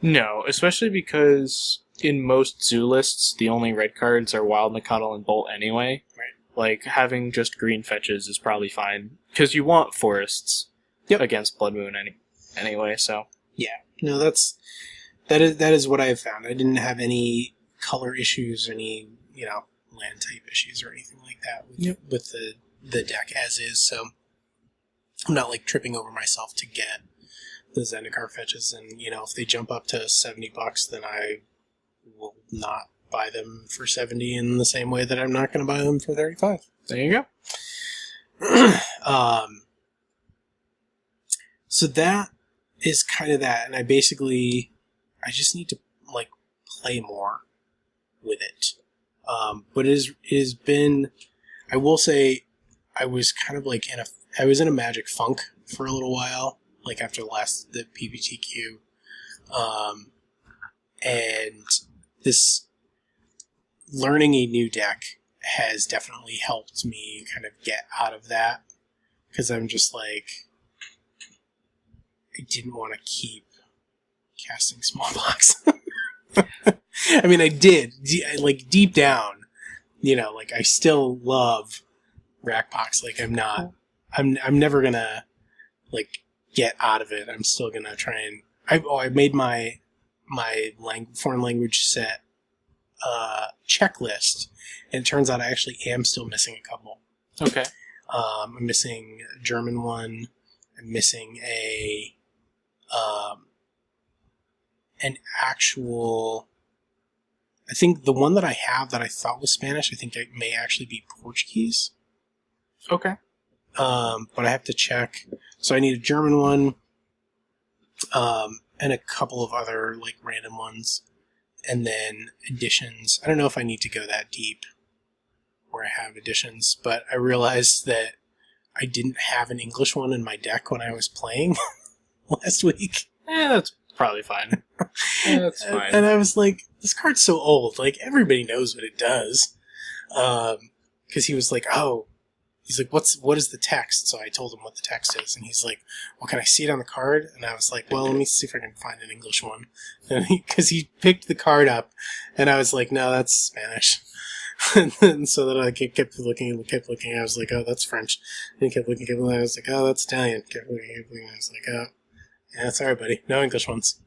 No, especially because in most zoo lists, the only red cards are Wild Nacatl and Bolt anyway. Right. Like, having just green fetches is probably fine. Because you want forests against Blood Moon anyway, so... Yeah. No, that is what I have found. I didn't have any color issues, any, land type issues or anything like that with the deck as is, so I'm not like tripping over myself to get the Zendikar fetches, and if they jump up to $70, then I will not buy them for 70 in the same way that I'm not going to buy them for 35. There you go. So that is kind of that, and I just need to like play more with it. But it has been, I will say, I was kind of like I was in a magic funk for a little while, like after the PPTQ. And this learning a new deck has definitely helped me kind of get out of that, because I'm just like, I didn't want to keep casting Smallpox. I mean, I did, like deep down, like I still love Rackbox. Like I'm never gonna like get out of it. I'm still gonna try and I made my foreign language set checklist, and it turns out I actually am still missing a couple. Okay. I'm missing a German one. I'm missing an actual. I think the one that I have that I thought was Spanish, I think it may actually be Portuguese. Okay. But I have to check. So I need a German one, and a couple of other like random ones, and then editions. I don't know if I need to go that deep where I have editions, but I realized that I didn't have an English one in my deck when I was playing last week. That's probably fine. That's fine. And I was like, this card's so old. Like, everybody knows what it does. Because he was like, he's like, what is the text? So I told him what the text is. And he's like, well, can I see it on the card? And I was like, well, let me see if I can find an English one. Because he picked the card up. And I was like, no, that's Spanish. And so that I kept looking. I was like, oh, that's French. And he kept looking. I was like, oh, that's Italian. Kept looking. I was like, oh. Yeah, sorry, buddy. No English ones.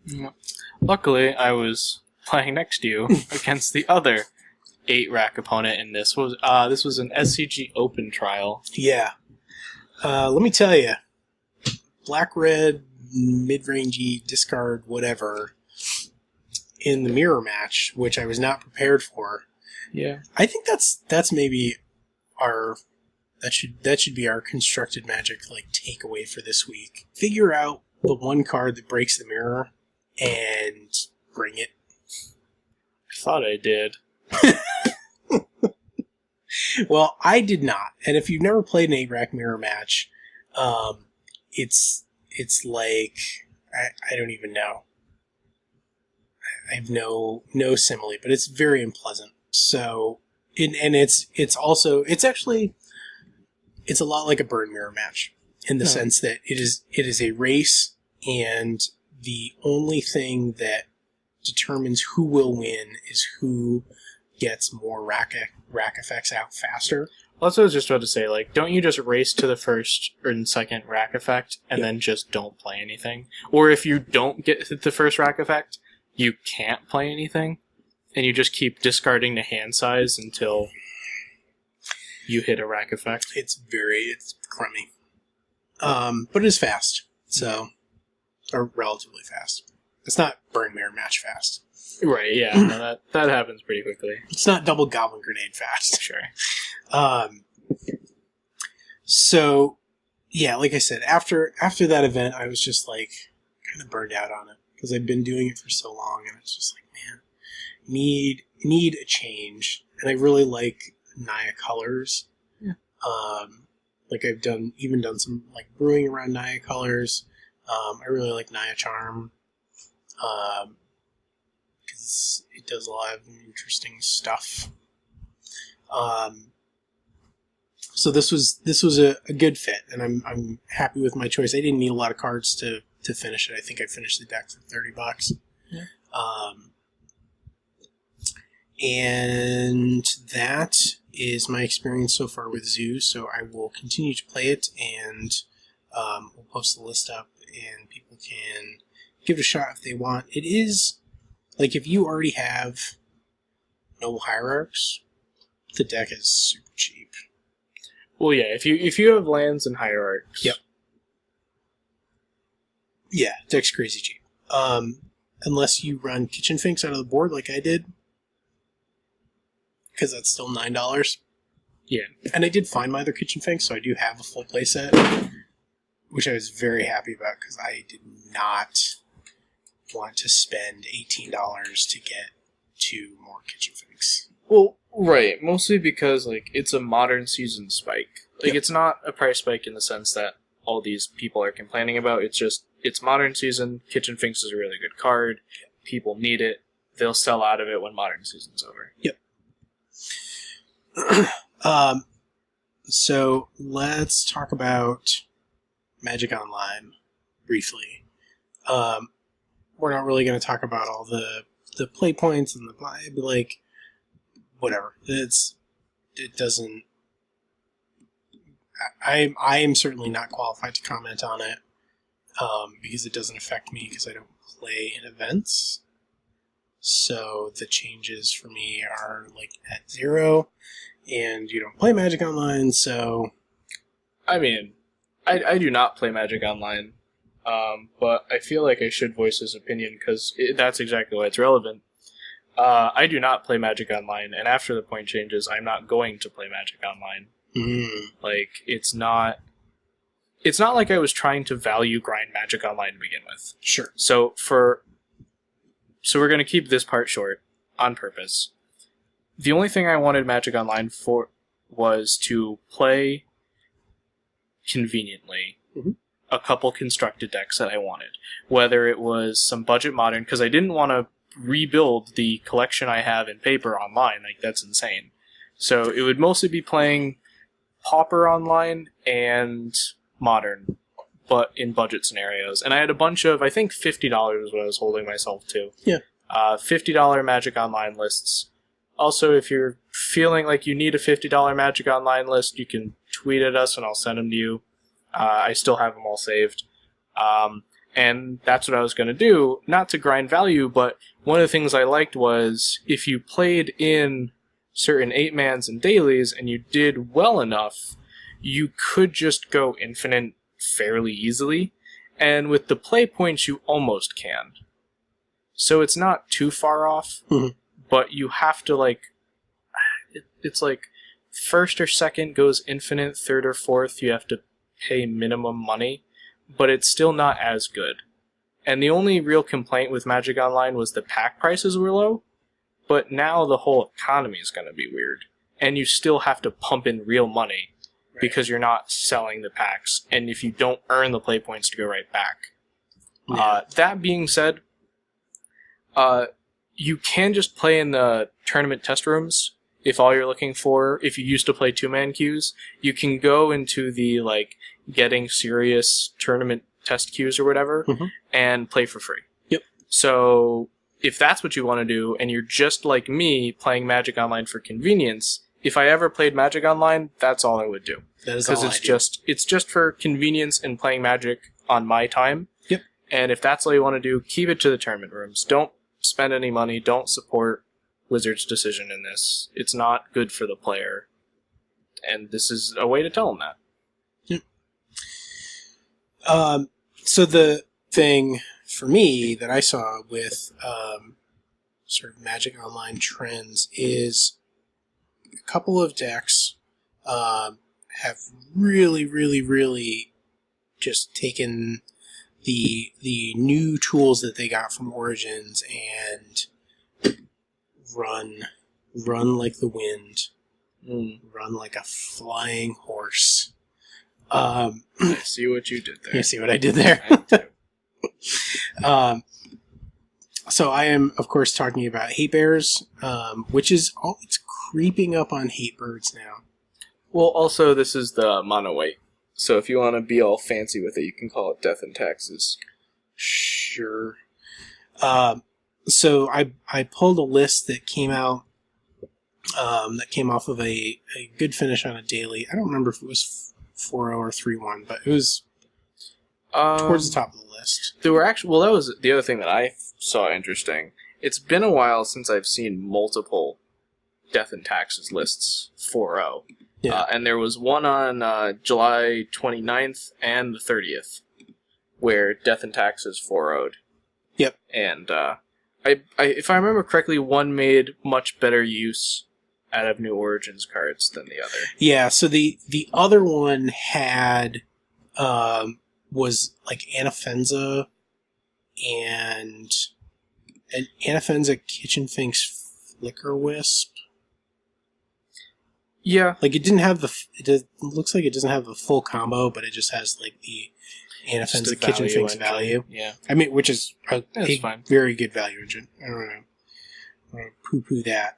Luckily, I was playing next to you against the other 8-rack opponent in this. This was an SCG Open trial. Yeah. Let me tell you, black-red, mid-rangey, discard, whatever, in the mirror match, which I was not prepared for. Yeah. I think that's maybe that should be our constructed magic like takeaway for this week. Figure out the one card that breaks the mirror and bring it. I thought I did. Well, I did not. And if you've never played an 8-rack mirror match, it's like I don't even know. I have no simile, but it's very unpleasant. So, it's a lot like a burn mirror match in the sense that it is a race, and the only thing that determines who will win is who gets more rack effects out faster. Well, that's what I was just about to say. Like, don't you just race to the first or second rack effect and then just don't play anything? Or if you don't get the first rack effect, you can't play anything, and you just keep discarding the hand size until you hit a rack effect. It's crummy. But it is fast, or relatively fast. It's not burn mirror match fast. Right, yeah. No, that happens pretty quickly. It's not double goblin grenade fast. Sure. So, yeah, like I said, after that event, I was just like kind of burned out on it because I'd been doing it for so long, and it's just like, man, need a change. And I really like Naya colors. Yeah. Like I've done some like brewing around Naya colors. I really like Naya Charm because it does a lot of interesting stuff. So this was a good fit, and I'm happy with my choice. I didn't need a lot of cards to finish it. I think I finished the deck for $30. Yeah. And that is my experience so far with Zoo. So I will continue to play it, and we'll post the list up, and people can give it a shot if they want. It is like if you already have Noble Hierarchs, the deck is super cheap. Well, yeah, if you have lands and hierarchs. Yep. Yeah, deck's crazy cheap. Unless you run Kitchen Finks out of the board like I did, because that's still $9. Yeah. And I did find my other Kitchen Finks, so I do have a full playset, which I was very happy about because I did not want to spend $18 to get 2 more Kitchen Finks. Well, right. Mostly because, like, it's a modern season spike. Like, It's not a price spike in the sense that all these people are complaining about. It's just, it's modern season. Kitchen Finks is a really good card. People need it. They'll sell out of it when modern season's over. Yep. So let's talk about Magic Online briefly. We're not really going to talk about all the play points and the like, whatever. It doesn't. I am certainly not qualified to comment on it because it doesn't affect me because I don't play in events. So the changes for me are like at 0, and you don't play Magic Online, so... I mean, I do not play Magic Online, but I feel like I should voice his opinion because that's exactly why it's relevant. I do not play Magic Online, and after the point changes, I'm not going to play Magic Online. Like, it's not like I was trying to value grind Magic Online to begin with. Sure. So we're going to keep this part short on purpose. The only thing I wanted Magic Online for was to play conveniently a couple constructed decks that I wanted. Whether it was some budget modern, because I didn't want to rebuild the collection I have in paper online. Like, that's insane. So it would mostly be playing Pauper online and Modern, but in budget scenarios. And I had a bunch of, I think $50 was what I was holding myself to. Yeah. $50 Magic Online lists. Also, if you're feeling like you need a $50 Magic Online list, you can tweet at us and I'll send them to you. I still have them all saved. And that's what I was going to do, not to grind value, but one of the things I liked was if you played in certain 8-mans and dailies and you did well enough, you could just go infinite fairly easily. And with the play points, you almost can. So it's not too far off, but you have to, like, it's like first or second goes infinite, third or fourth, you have to pay minimum money, but it's still not as good. And the only real complaint with Magic Online was the pack prices were low, but now the whole economy is going to be weird. And you still have to pump in real money because you're not selling the packs, and if you don't earn the play points to go right back. Yeah. That being said, you can just play in the tournament test rooms if all you're looking for, if you used to play 2-man queues, you can go into the, like, getting serious tournament test queues or whatever and play for free. Yep. So if that's what you want to do and you're just like me playing Magic Online for convenience, if I ever played Magic Online, that's all I would do. That is all I do. Because it's just for convenience and playing Magic on my time. Yep. And if that's all you want to do, keep it to the tournament rooms. Don't spend any money. Don't support Wizards' decision in this. It's not good for the player. And this is a way to tell them that. So the thing for me that I saw with sort of Magic Online trends is a couple of decks have really, really, really just taken the new tools that they got from Origins and run like the wind, run like a flying horse. I see what you did there. You see what I did there? I do. So I am, of course, talking about hate bears, which is it's creeping up on hate birds now. Well, also, this is the mono white. So if you want to be all fancy with it, you can call it Death and Taxes. Sure. So I pulled a list that came out, that came off of a good finish on a daily. I don't remember if it was 4.0 or 3.1, but it was towards the top of the list. There were actually, well, that was the other thing that I saw interesting. It's been a while since I've seen multiple Death and Taxes lists 4.0. Yeah. And there was one on July 29th and the 30th where Death and Taxes 4.0'd. Yep. And I if I remember correctly, one made much better use out of New Origins cards than the other. Yeah, so the other one had was like Anafenza and an Anafenza Kitchen Finks Flicker Wisp. Yeah. Like it didn't have it looks like it doesn't have the full combo, but it just has like the Anafenza Kitchen Finks value. Yeah. I mean, which is a fine. very good value engine. I don't know. I'm gonna poo-poo that.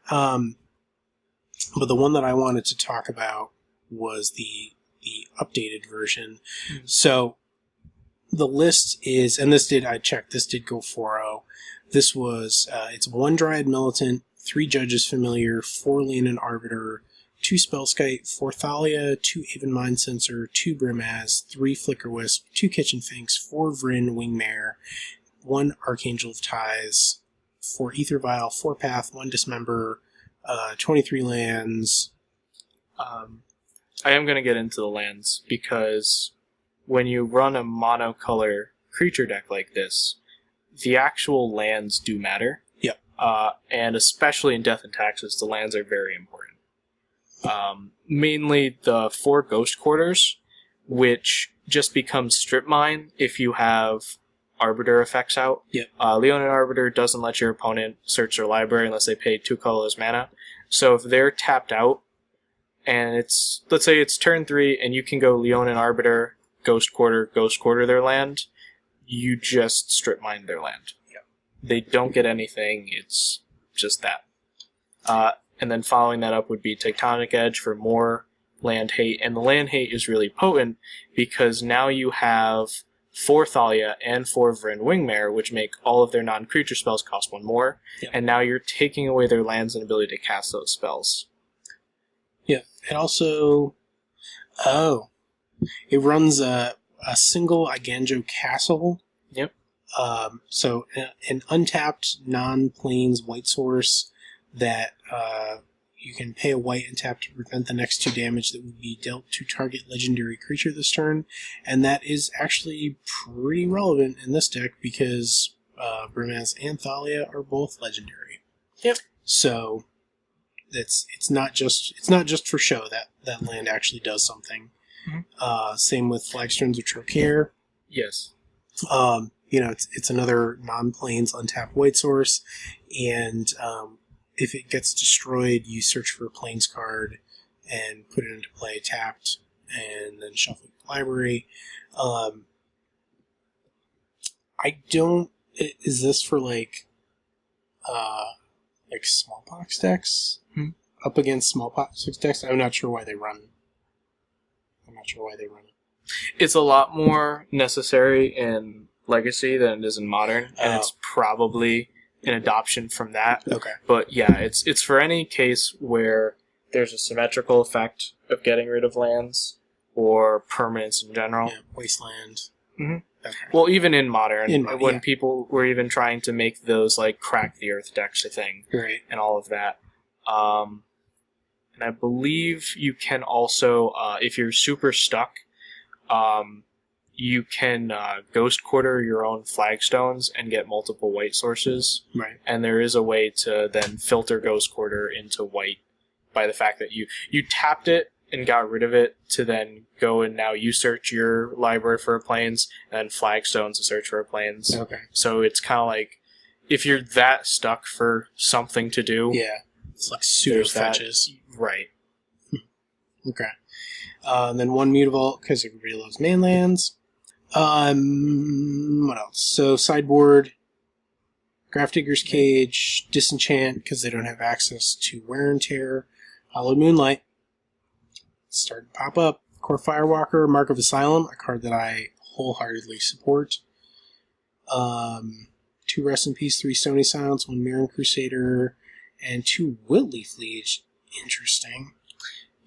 But the one that I wanted to talk about was the updated version. Mm-hmm. So the list is, and I checked, this did go 4.0. This was, it's 1 Dryad Militant, 3 Judges Familiar, 4 Leonin Arbiter, 2 Spellskite, 4 Thalia, 2 Aven Mind Sensor, 2 Brimaz, 3 Flicker Wisp, 2 Kitchen Finks, 4 Vryn Wingmare, 1 Archangel of Ties, 4 Ether Vial, 4 Path, 1 Dismember, 23 lands. I am going to get into the lands because when you run a monocolor creature deck like this, the actual lands do matter. Yep. And especially in Death and Taxes, the lands are very important. Mainly the 4 Ghost Quarters, which just becomes Strip Mine if you have Arbiter effects out. Yep. Leonin Arbiter doesn't let your opponent search their library unless they pay 2 colorless mana. So if they're tapped out, and let's say it's turn 3, and you can go Leonin Arbiter, Ghost Quarter their land, you just strip mine their land. Yep. They don't get anything, it's just that. And then following that up would be Tectonic Edge for more land hate, and the land hate is really potent because now you have 4 Thalia and 4 Vryn Wingmare, which make all of their non-creature spells cost 1 more, Yep. and now you're taking away their lands and ability to cast those spells. Yeah, it also... Oh. It runs a single Iganjo Castle. Yep. So an untapped non-plains white source that you can pay a white and tap to prevent the next 2 damage that would be dealt to target legendary creature this turn. And that is actually pretty relevant in this deck because Brimaz and Thalia are both legendary. Yep. So it's not just for show that land actually does something. Mm-hmm. Same with Flagstones of Trocare. Yes. It's another non-plains untapped white source, and if it gets destroyed, you search for a plains card and put it into play tapped, and then shuffle your library. Is this for like smallpox decks? Up against smallpox decks? I'm not sure why they run it. It's a lot more necessary in Legacy than it is in Modern, and it's probably an adoption from that. Okay. But yeah, it's for any case where there's a symmetrical effect of getting rid of lands or permanents in general. Yeah, wasteland. Mm-hmm. Okay. Well, even in Modern, when yeah. people were even trying to make those like Crack the Earth decks a thing, Right. and all of that. And I believe you can also, if you're super stuck, you can Ghost Quarter your own Flagstones and get multiple white sources. Right. And there is a way to then filter Ghost Quarter into white by the fact that you tapped it and got rid of it to then go and now you search your library for a plains and then Flagstones to search for a plains. Okay. So it's kind of like, if you're that stuck for something to do... Yeah. It's like pseudo there's that. fetches. Right. Okay. And then 1 Mutavault, because everybody loves mainlands. What else? So sideboard, Grafdigger's Cage, Disenchant, because they don't have access to Wear and Tear, Hallowed Moonlight. Starting to pop up. Core Firewalker, Mark of Asylum, a card that I wholeheartedly support. 2 Rest in Peace, 3 Stony Silence, 1 Mirren Crusader, and 2 Wiltleaf Liege. Interesting.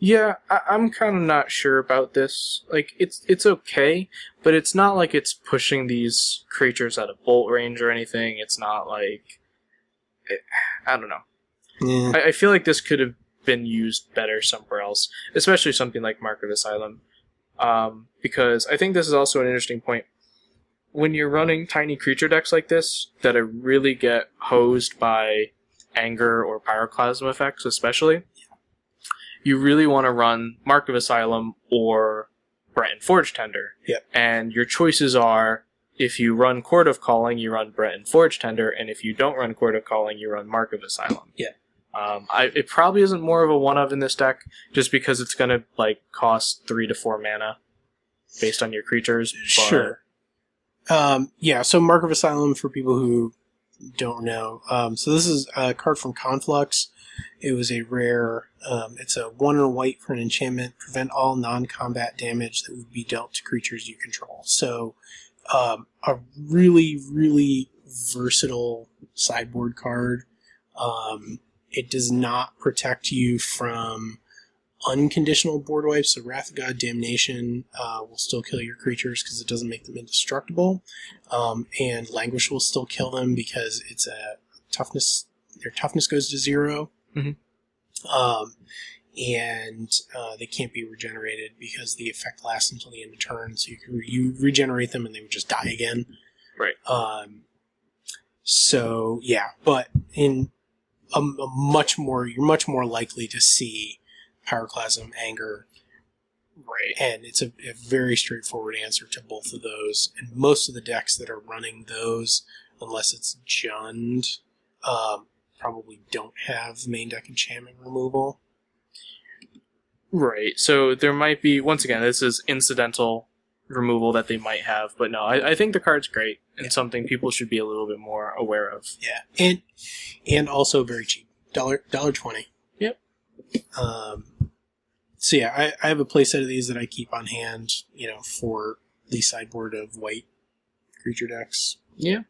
Yeah, I'm kind of not sure about this. Like, it's okay, but it's not like it's pushing these creatures out of bolt range or anything. It's not like... I don't know. Yeah. I feel like this could have been used better somewhere else, especially something like Mark of Asylum. Because I think this is also an interesting point. When you're running tiny creature decks like this, that really get hosed by Anger or Pyroclasm effects especially, you really want to run Mark of Asylum or Breton Forge Tender. Yep. And your choices are, if you run Court of Calling, you run Breton Forge Tender, and if you don't run Court of Calling, you run Mark of Asylum. Yeah. It probably isn't more of a one-of in this deck, just because it's going to cost 3 to 4 mana based on your creatures. But... Sure. Yeah, so Mark of Asylum, for people who don't know. So this is a card from Conflux. It was a rare, it's a 1 and a white for an enchantment, prevent all non-combat damage that would be dealt to creatures you control. So, a really, really versatile sideboard card. It does not protect you from unconditional board wipes, so Wrath of God, Damnation will still kill your creatures because it doesn't make them indestructible, and Languish will still kill them because it's a toughness. Their toughness goes to 0, and they can't be regenerated because the effect lasts until the end of turn. So you regenerate them and they would just die again. Right. So yeah, but in a much more, you're much more likely to see Pyroclasm, Anger, right, and it's a very straightforward answer to both of those. And most of the decks that are running those, unless it's Jund, probably don't have main deck enchantment removal. Right, so there might be, once again, this is incidental removal that they might have, but no, I think the card's great and something people should be a little bit more aware of. Yeah, and also very cheap, $1.20. Yep. So yeah, I have a playset of these that I keep on hand, for the sideboard of white creature decks. Yeah.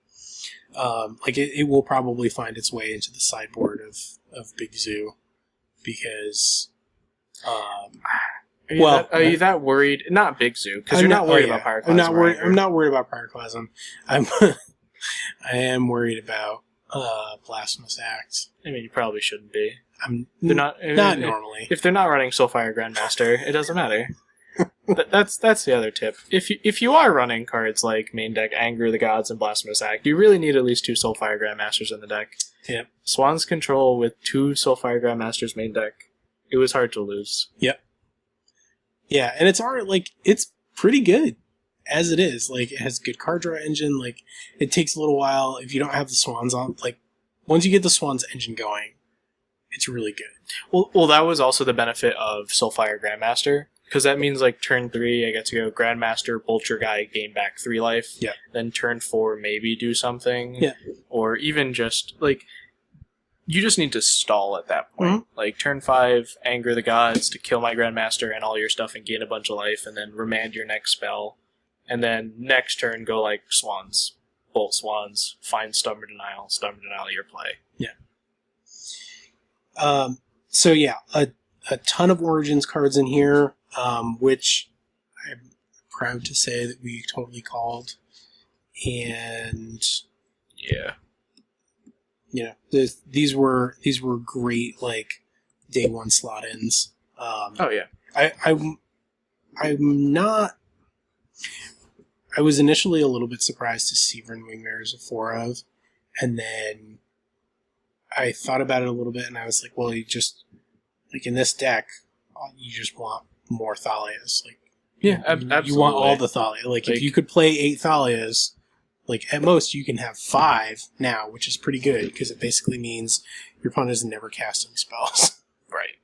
It will probably find its way into the sideboard of Big Zoo because, are you that worried? Not Big Zoo, because you're not worried about Pyroclasm. I'm not worried about Pyroclasm. I am worried about Blasphemous Act. I mean, you probably shouldn't be. They're not normally. If they're not running Soulfire Grandmaster, it doesn't matter. That's the other tip. If you are running cards like main deck Anger the Gods and Blasphemous Act, you really need at least 2 Soulfire Grandmasters in the deck. Yep. Swan's Control with 2 Soulfire Grandmasters main deck. It was hard to lose. Yep. Yeah, and it's already it's pretty good as it is. It has good card draw engine. It takes a little while if you don't have the Swans on. Once you get the Swans engine going, it's really good. Well, that was also the benefit of Soulfire Grandmaster, because that means turn 3, I get to go Grandmaster, Bolt your guy, gain back 3 life. Yeah. Then turn 4, maybe do something. Yeah. Or even just you just need to stall at that point. Mm-hmm. Turn 5, Anger the Gods to kill my Grandmaster and all your stuff and gain a bunch of life, and then remand your next spell. And then next turn go Swans. Bolt Swans, find Stubborn Denial, your play. Yeah. So yeah, a ton of Origins cards in here, which I'm proud to say that we totally called. And these were great day one slot ins. Oh yeah. I'm not. I was initially a little bit surprised to see Vern Wingmare as a 4-of, and then I thought about it a little bit, and I was like, well, you just in this deck, you just want more Thalias. Absolutely. You want all the Thalia. If you could play 8 Thalias, at most you can have 5 now, which is pretty good because it basically means your opponent is never casting spells. Right.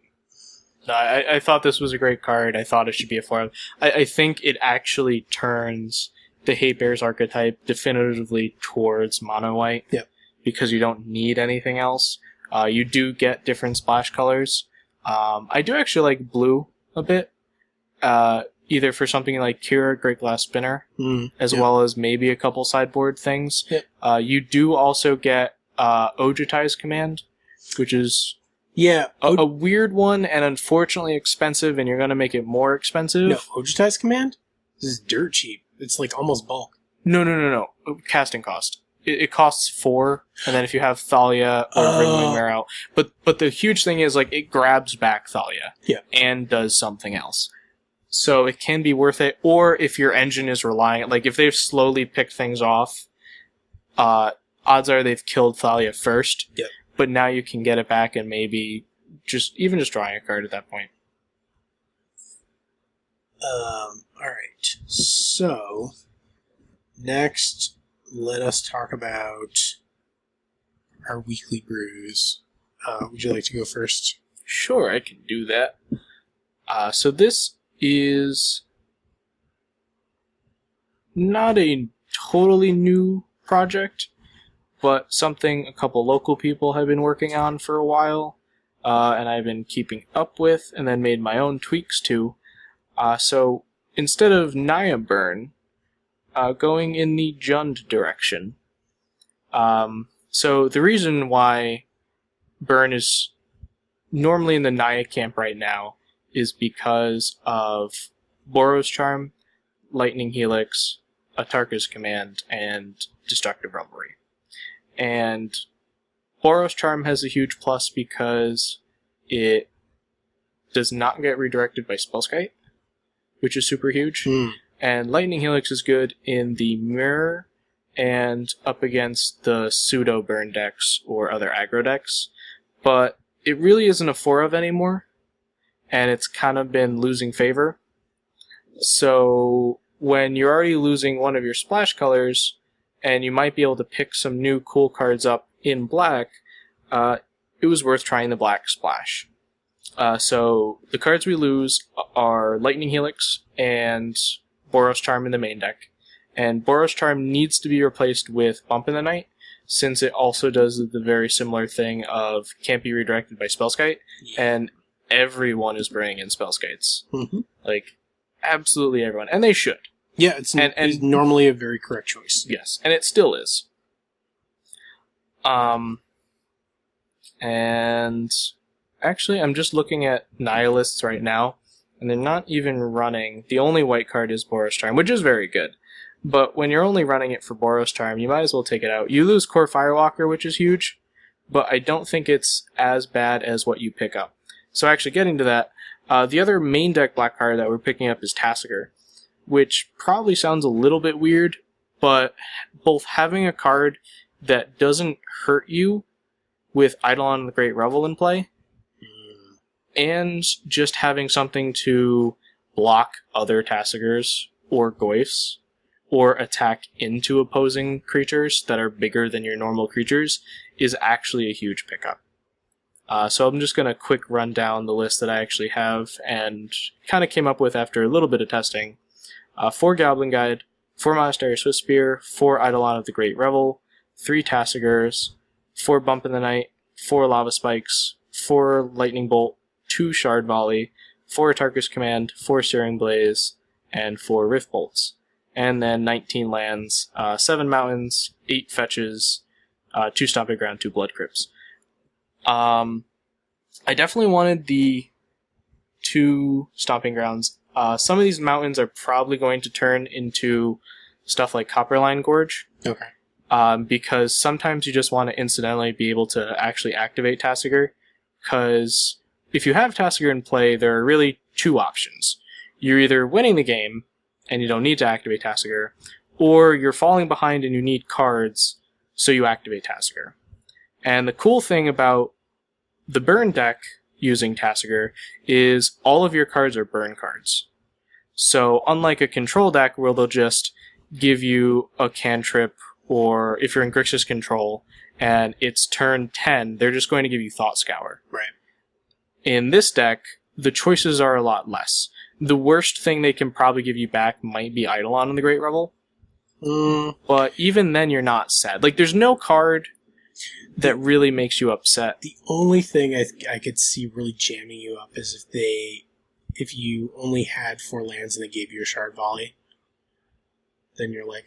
No, I thought this was a great card. I thought it should be a 4. I think it actually turns the Hate Bears archetype definitively towards mono white. Yep. Because you don't need anything else. You do get different splash colors. I do actually like blue a bit. Either for something like Cure, Great Glass Spinner, as well as maybe a couple sideboard things. Yep. You do also get Ojutai's Command, which is a weird one and unfortunately expensive, and you're going to make it more expensive. No, Ojutai's Command? This is dirt cheap. It's like almost bulk. No. Casting cost. It costs 4, and then if you have Thalia or Ringwing Wear Out. But the huge thing is, like, it grabs back Thalia. Yeah. And does something else. So it can be worth it. Or if your engine is relying, like, if they've slowly picked things off, odds are they've killed Thalia first. Yep. But now you can get it back and maybe just drawing a card at that point. Alright. So, next, let us talk about our weekly brews. Would you like to go first? Sure, I can do that. So this is not a totally new project, but something a couple local people have been working on for a while, and I've been keeping up with, and then made my own tweaks to. So instead of Naya Burn, going in the Jund direction. So the reason why Burn is normally in the Naya camp right now is because of Boros Charm, Lightning Helix, Atarka's Command, and Destructive Revelry. And Boros Charm has a huge plus because it does not get redirected by Spellskite, which is super huge. And Lightning Helix is good in the Mirror and up against the pseudo burn decks or other aggro decks. But it really isn't a 4 of anymore, and it's kind of been losing favor. So when you're already losing one of your splash colors, and you might be able to pick some new cool cards up in black, it was worth trying the black splash. So the cards we lose are Lightning Helix and Boros Charm in the main deck. And Boros Charm needs to be replaced with Bump in the Night, since it also does the very similar thing of can't be redirected by Spellskite, and everyone is bringing in Spellskites. Like, absolutely everyone. And they should. Yeah, it's normally a very correct choice. Yes, and it still is. And actually, I'm just looking at Nihilists right now, and they're not even running. The only white card is Boros Charm, which is very good. But when you're only running it for Boros Charm, you might as well take it out. You lose Core Firewalker, which is huge, but I don't think it's as bad as what you pick up. So actually getting to that, the other main deck black card that we're picking up is Tasigur, which probably sounds a little bit weird, but both having a card that doesn't hurt you with Eidolon the Great Revel in play, and just having something to block other Tasigurs or Goyfs, or attack into opposing creatures that are bigger than your normal creatures, is actually a huge pickup. So I'm just going to quick run down the list that I actually have and kind of came up with after a little bit of testing. 4 Goblin Guide, 4 Monastery Swiftspear, 4 Eidolon of the Great Revel, 3 Tasigurs, 4 Bump in the Night, 4 Lava Spikes, 4 Lightning Bolt, 2 Shard Volley, 4 Atarka's Command, 4 Searing Blaze, and 4 Rift Bolts. And then 19 lands, 7 mountains, 8 fetches, 2 Stomping Ground, 2 Blood Crypts. I definitely wanted the 2 Stomping Grounds. Some of these mountains are probably going to turn into stuff like Copperline Gorge. Okay. Because sometimes you just want to incidentally be able to actually activate Tasigur. Because if you have Tasigur in play, there are really 2 options. You're either winning the game, and you don't need to activate Tasigur, or you're falling behind and you need cards, so you activate Tasigur. And the cool thing about the burn deck using Tasigur is all of your cards are burn cards. So unlike a control deck where they'll just give you a cantrip, or if you're in Grixis control and it's turn 10, they're just going to give you Thought Scour. Right. In this deck, the choices are a lot less. The worst thing they can probably give you back might be Eidolon in the Great Revel. But even then, you're not sad. Like, there's no card that really makes you upset. The only thing I could see really jamming you up is if you only had 4 lands and they gave you a Shard Volley. Then you're like,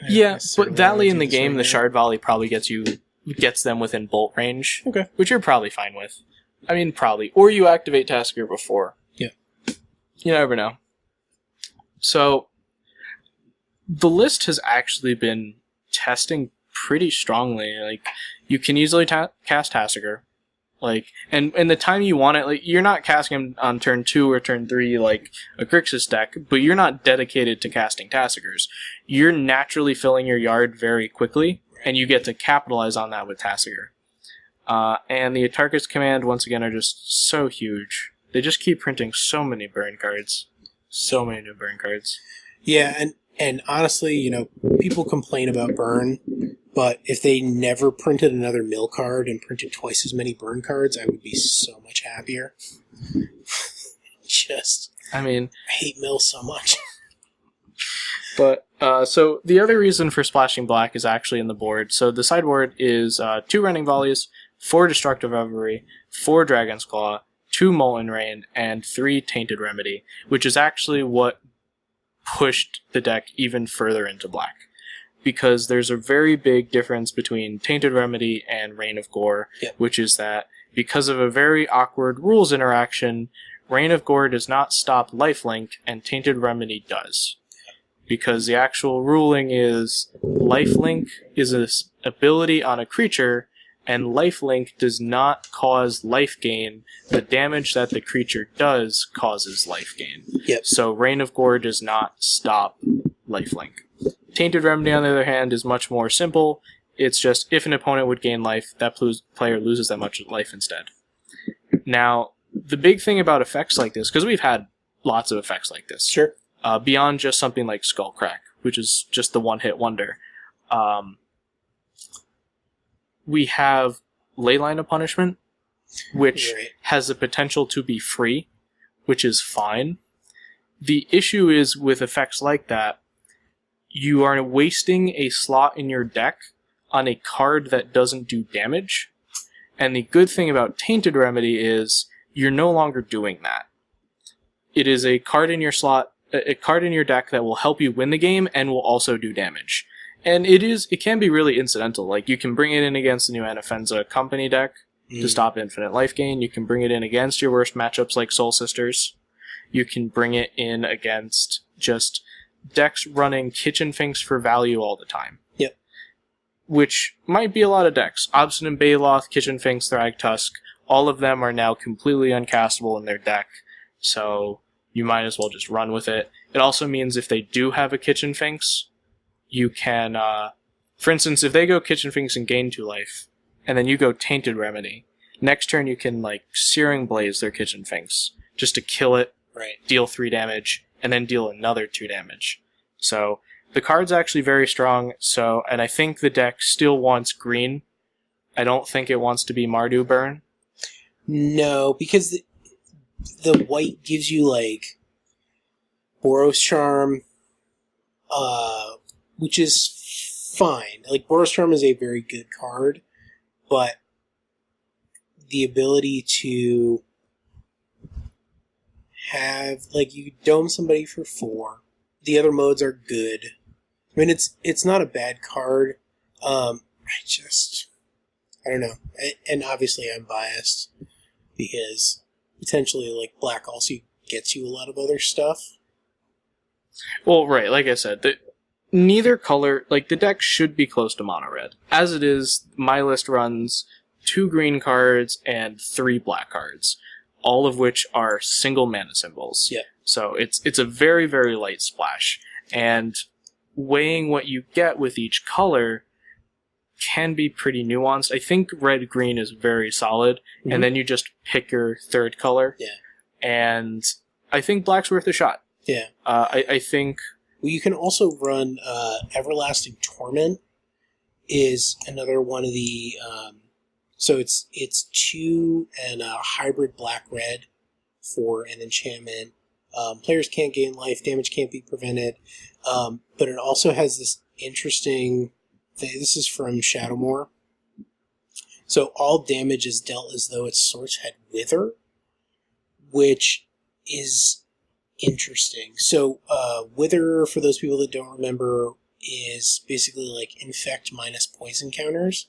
yeah, but that late in the game, the Shard Volley probably gets them within bolt range. Okay. Which you're probably fine with. I mean, probably. Or you activate Tasker before. Yeah. You never know. So, the list has actually been testing pretty strongly. Like, you can easily cast Tasker. Like, and the time you want it, like, you're not casting him on turn 2 or turn 3 like a Grixis deck, but you're not dedicated to casting Tassigers. You're naturally filling your yard very quickly, and you get to capitalize on that with Tassiger. And the Atarka's Command, once again, are just so huge. They just keep printing so many burn cards. So many new burn cards. Yeah, and honestly, you know, people complain about burn, but if they never printed another mill card and printed twice as many burn cards, I would be so much happier. I mean, I hate mill so much. But, so the other reason for splashing black is actually in the board. So the sideboard is 2 Running Volleys, 4 Destructive Reverie, 4 Dragon's Claw, 2 Molten Rain, and 3 Tainted Remedy, which is actually what pushed the deck even further into black. Because there's a very big difference between Tainted Remedy and Reign of Gore, which is that because of a very awkward rules interaction, Reign of Gore does not stop lifelink, and Tainted Remedy does. Because the actual ruling is lifelink is an ability on a creature, and lifelink does not cause life gain. The damage that the creature does causes life gain. Yep. So Reign of Gore does not stop lifelink. Tainted Remedy, on the other hand, is much more simple. It's just, if an opponent would gain life, that player loses that much life instead. Now, the big thing about effects like this, because we've had lots of effects like this. Sure. Beyond just something like Skullcrack, which is just the one-hit wonder. We have Leyline of Punishment, which has the potential to be free, which is fine. The issue is with effects like that, you are wasting a slot in your deck on a card that doesn't do damage. And the good thing about Tainted Remedy is you're no longer doing that. It is a card in your slot, a card in your deck that will help you win the game and will also do damage. And it can be really incidental. Like, you can bring it in against the new Anafenza Company deck to stop infinite life gain. You can bring it in against your worst matchups like Soul Sisters. You can bring it in against just decks running Kitchen Finks for value all the time. Yep. Which might be a lot of decks. Obstinate Baloth, Kitchen Finks, Thragtusk, all of them are now completely uncastable in their deck. So you might as well just run with it. It also means if they do have a Kitchen Finks, you can, for instance, if they go Kitchen Finks and gain 2 life, and then you go Tainted Remedy, next turn you can, like, Searing Blaze their Kitchen Finks, just to kill it, deal 3 damage, and then deal another 2 damage. So, the card's actually very strong, and I think the deck still wants green. I don't think it wants to be Mardu Burn. No, because the white gives you, like, Boros Charm, which is fine. Like, Boros Charm is a very good card, but the ability to have, like, you dome somebody for 4. The other modes are good. I mean, it's not a bad card. I don't know. And obviously I'm biased because potentially, like, black also gets you a lot of other stuff. Well, right, like I said, neither color, like, the deck should be close to mono red. As it is, my list runs 2 green cards and 3 black cards, all of which are single mana symbols. Yeah. So it's a very, very light splash. And weighing what you get with each color can be pretty nuanced. I think red-green is very solid, and then you just pick your third color. Yeah. And I think black's worth a shot. Yeah. I think... Well, you can also run Everlasting Torment is another one of the... so it's 2 and a hybrid black-red for an enchantment. Players can't gain life, damage can't be prevented, but it also has this interesting thing. This is from Shadowmoor. So all damage is dealt as though its source had Wither, which is interesting. So Wither, for those people that don't remember, is basically like infect minus poison counters.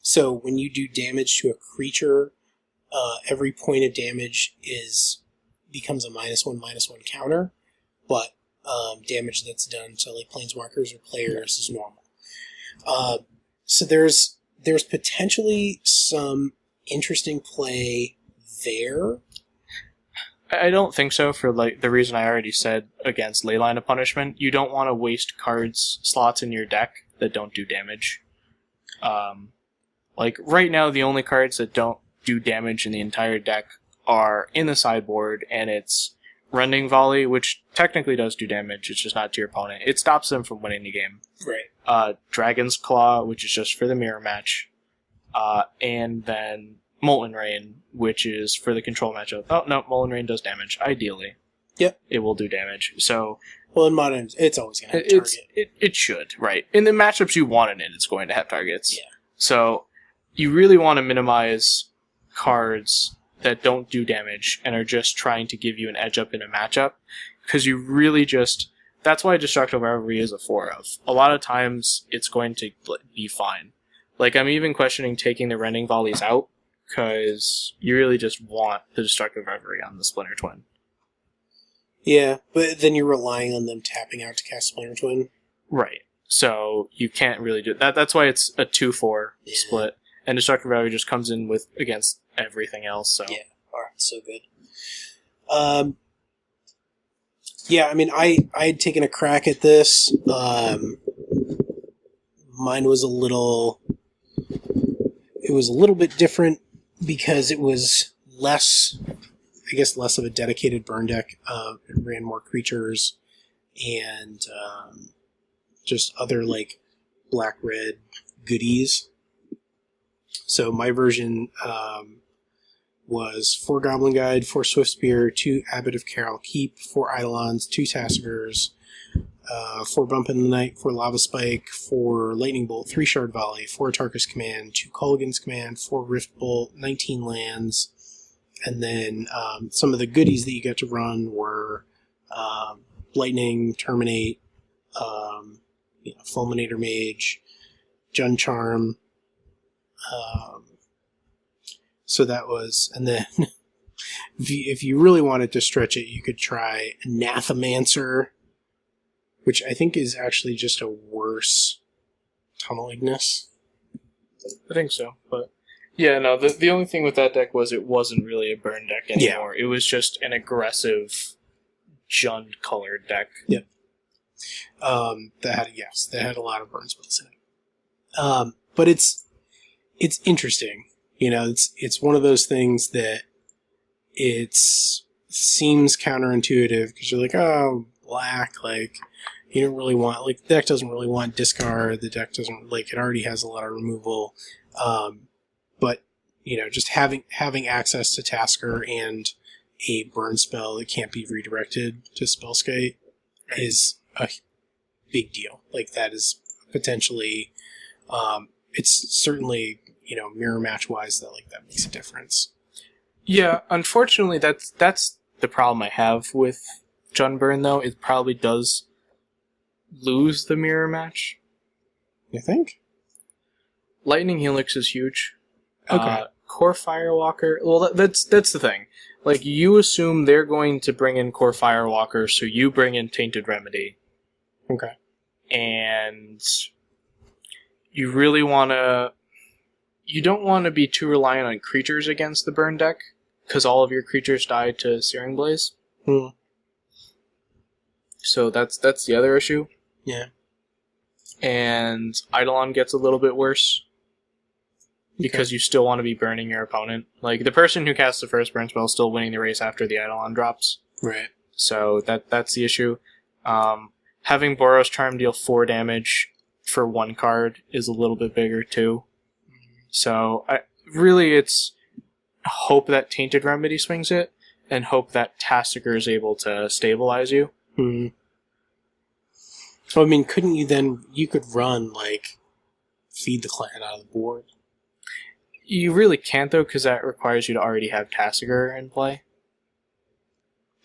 So when you do damage to a creature, every point of damage becomes a -1/-1 counter, but damage that's done to like planeswalkers or players is normal. So there's potentially some interesting play there. I don't think so, for like the reason I already said against Leyline of Punishment. You don't want to waste cards slots in your deck that don't do damage. Like right now, the only cards that don't do damage in the entire deck are in the sideboard, and it's Rending Volley, which technically does do damage, it's just not to your opponent. It stops them from winning the game. Right. Dragon's Claw, which is just for the mirror match. And then Molten Rain, which is for the control matchup. Oh, no, Molten Rain does damage, ideally. Yep. It will do damage. So, well, in Modern, it's always going to have target. It should, right. In the matchups you want it in, it's going to have targets. Yeah. So, you really want to minimize cards that don't do damage and are just trying to give you an edge up in a matchup, because you really just... That's why Destructive Revelry is a 4 of. A lot of times, it's going to be fine. Like, I'm even questioning taking the Rending Volleys out, because you really just want the Destructive Revelry on the Splinter Twin. Yeah, but then you're relying on them tapping out to cast Splinter Twin. Right. So you can't really do that. That's why it's a 2-4 split. And Destructive Revelry just comes in with against everything else. So yeah, alright, so good. Yeah, I mean, I had taken a crack at this. Mine was a little bit different because it was less of a dedicated burn deck. It ran more creatures and just other like black-red goodies. So my version was 4 Goblin Guide, 4 Swift Spear, 2 Abbot of Carol Keep, 4 Eidolons, 2 Tassigers, 4 Bump in the Night, 4 Lava Spike, 4 Lightning Bolt, 3 Shard Volley, 4 Tarkus Command, 2 Culligan's Command, 4 Rift Bolt, 19 lands, and then some of the goodies that you get to run were Lightning, Terminate, Fulminator Mage, Jund Charm. So that was, and then if you really wanted to stretch it, you could try Anathemancer, which I think is actually just a worse Tunnel Ignis. I think so, but yeah, no, the only thing with that deck was it wasn't really a burn deck anymore. Yeah. It was just an aggressive Jund colored deck. Yep. That had a lot of burn spells in it. But it's interesting. You know, it's one of those things that it seems counterintuitive because you're like, oh, black, like you don't really want, like the deck doesn't really want discard. The deck doesn't, like, it already has a lot of removal. But you know, just having access to Tasker and a burn spell that can't be redirected to Spellskite is a big deal. Like that is potentially, it's certainly, you know, mirror match wise that makes a difference. Yeah, unfortunately, that's the problem I have with Jund Burn though. It probably does lose the mirror match. You think? Lightning Helix is huge. Okay. Core Firewalker. Well, that's the thing. Like, you assume they're going to bring in Core Firewalker, so you bring in Tainted Remedy. Okay. And you really want to... You don't want to be too reliant on creatures against the burn deck, because all of your creatures die to Searing Blaze. Hmm. So that's the other issue. Yeah. And Eidolon gets a little bit worse. Because you still want to be burning your opponent. Like, the person who casts the first burn spell is still winning the race after the Eidolon drops. Right. So that's the issue. Having Boros Charm deal 4 damage for 1 card is a little bit bigger too. So it's hope that Tainted Remedy swings it. and hope that Tasigur is able to stabilize you. Hmm. So, I mean, couldn't you then... You could run, like, feed the clan out of the board. You really can't, though, because that requires you to already have Tasigur in play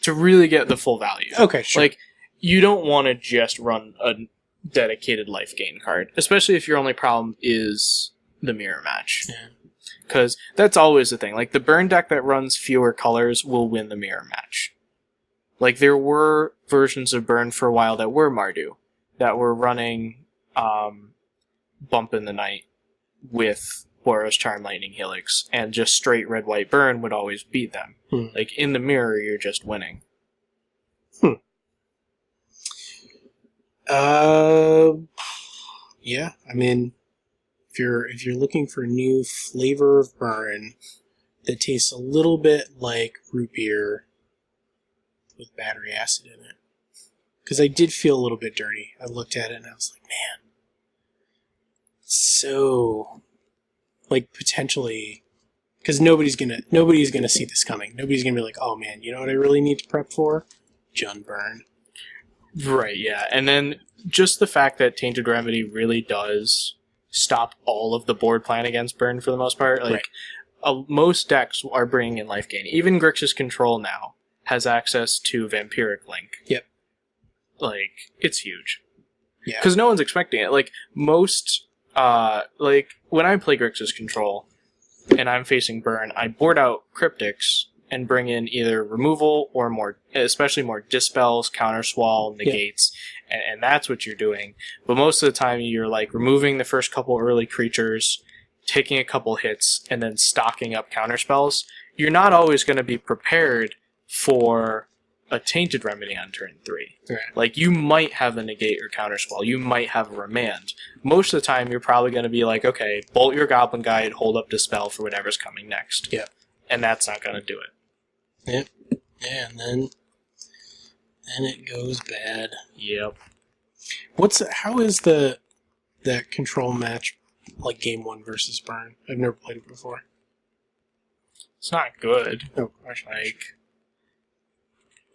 to really get the full value. Okay, sure. Like, you don't want to just run a dedicated life gain card, especially if your only problem is the mirror match. Yeah. Because that's always the thing. Like, the burn deck that runs fewer colors will win the mirror match. Like, there were versions of burn for a while that were Mardu, that were running Bump in the Night with Boros Charm, Lightning Helix, and just straight red-white burn would always beat them. Like, in the mirror, you're just winning. Yeah, I mean, if you're looking for a new flavor of burn that tastes a little bit like root beer with battery acid in it, because I did feel a little bit dirty. I looked at it and I was like, man, so like potentially, because nobody's gonna see this coming. Nobody's gonna be like, oh man, you know what I really need to prep for? Jund burn. Right, yeah. And then just the fact that Tainted Remedy really does stop all of the board plan against burn for the most part. Like, most decks are bringing in life gain. Even Grixis Control now has access to Vampiric Link. Yep. Like, it's huge. Yeah. Because no one's expecting it. Like, most, like, when I play Grixis Control and I'm facing burn, I board out Cryptics and bring in either removal or more, especially more dispels, counterswall, negates, and that's what you're doing. But most of the time, you're like removing the first couple early creatures, taking a couple hits, and then stocking up counterspells. You're not always going to be prepared for a Tainted Remedy on turn 3. Right. Like, you might have a negate or counterspell. You might have a remand. Most of the time, you're probably going to be like, okay, bolt your Goblin Guide, hold up Dispel for whatever's coming next. Yeah. And that's not going to do it. Yep. Yeah, and then it goes bad. Yep. How is that control match like game 1 versus burn? I've never played it before. It's not good. Oh, actually,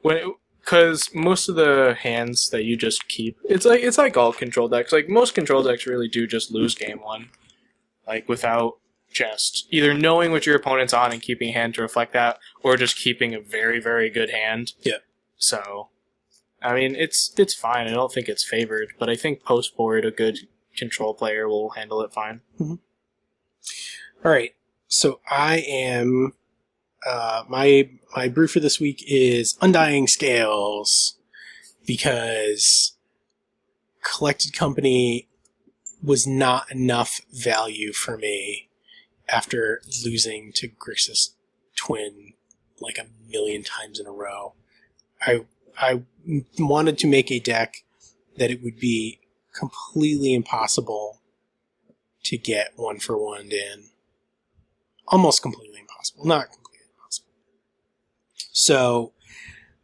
because most of the hands that you just keep, it's like all control decks. Like, most control decks really do just lose game 1, like, without just either knowing what your opponent's on and keeping a hand to reflect that, or just keeping a very, very good hand. Yeah. So, I mean, it's fine. I don't think it's favored, but I think post-board a good control player will handle it fine. Mm-hmm. All right. So I am my brew for this week is Undying Scales, because Collected Company was not enough value for me after losing to Grixis Twin like a million times in a row. I wanted to make a deck that it would be completely impossible to get 1-for-1 in. Almost completely impossible. Not completely impossible. So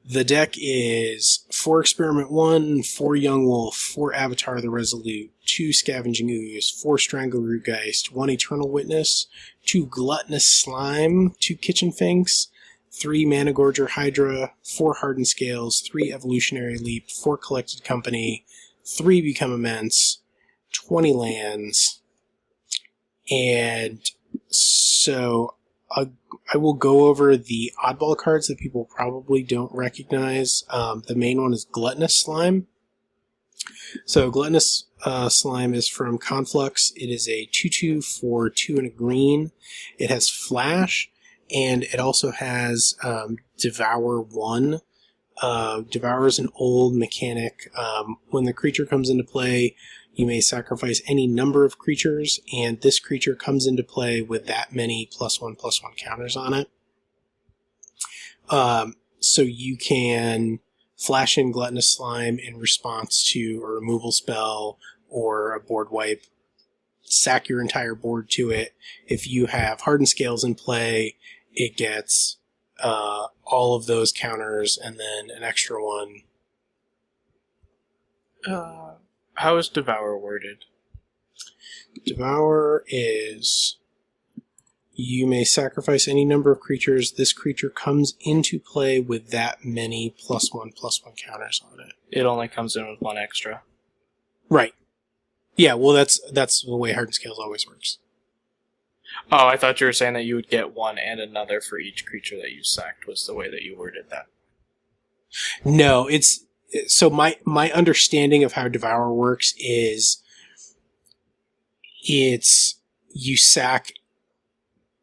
the deck is 4 Experiment 1, 4 Young Wolf, 4 Avatar the Resolute, 2 Scavenging Ooze, 4 Strangleroot Geist, 1 Eternal Witness, 2 Gluttonous Slime, 2 Kitchen Finks, 3 Mana Gorger Hydra, 4 Hardened Scales, 3 Evolutionary Leap, 4 Collected Company, 3 Become Immense, 20 lands, and so I will go over the oddball cards that people probably don't recognize. The main one is Gluttonous Slime. So Gluttonous Slime is from Conflux. It is a 2/2 for 2 and a green. It has Flash, and it also has Devour 1. Devour is an old mechanic. When the creature comes into play, you may sacrifice any number of creatures, and this creature comes into play with that many +1/+1 counters on it. So you can flash in Gluttonous Slime in response to a removal spell or a board wipe, sack your entire board to it. If you have Hardened Scales in play, it gets all of those counters and then an extra one. How is Devour worded? Devour is You may sacrifice any number of creatures. This creature comes into play with that many +1/+1 counters on it. It only comes in with 1 extra. Right. Yeah, well, that's the way Hardened Scales always works. Oh, I thought you were saying that you would get 1 and another for each creature that you sacked, was the way that you worded that. No, so my understanding of how Devour works is it's you sack,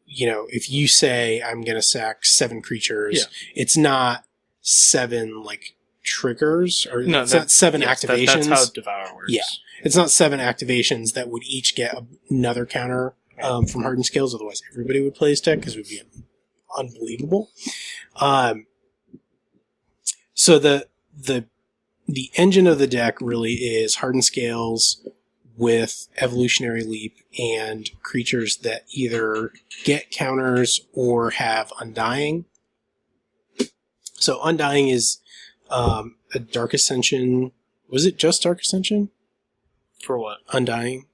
if you say I'm going to sack 7 creatures, it's not 7 like triggers or No, it's not 7 activations. That's how Devour works. Yeah. It's not 7 activations that would each get another counter from Hardened Scales. Otherwise, everybody would play this deck because it would be unbelievable. So the engine of the deck really is Hardened Scales with Evolutionary Leap and creatures that either get counters or have Undying. So Undying is a Dark Ascension. Was it just Dark Ascension? For what? Undying.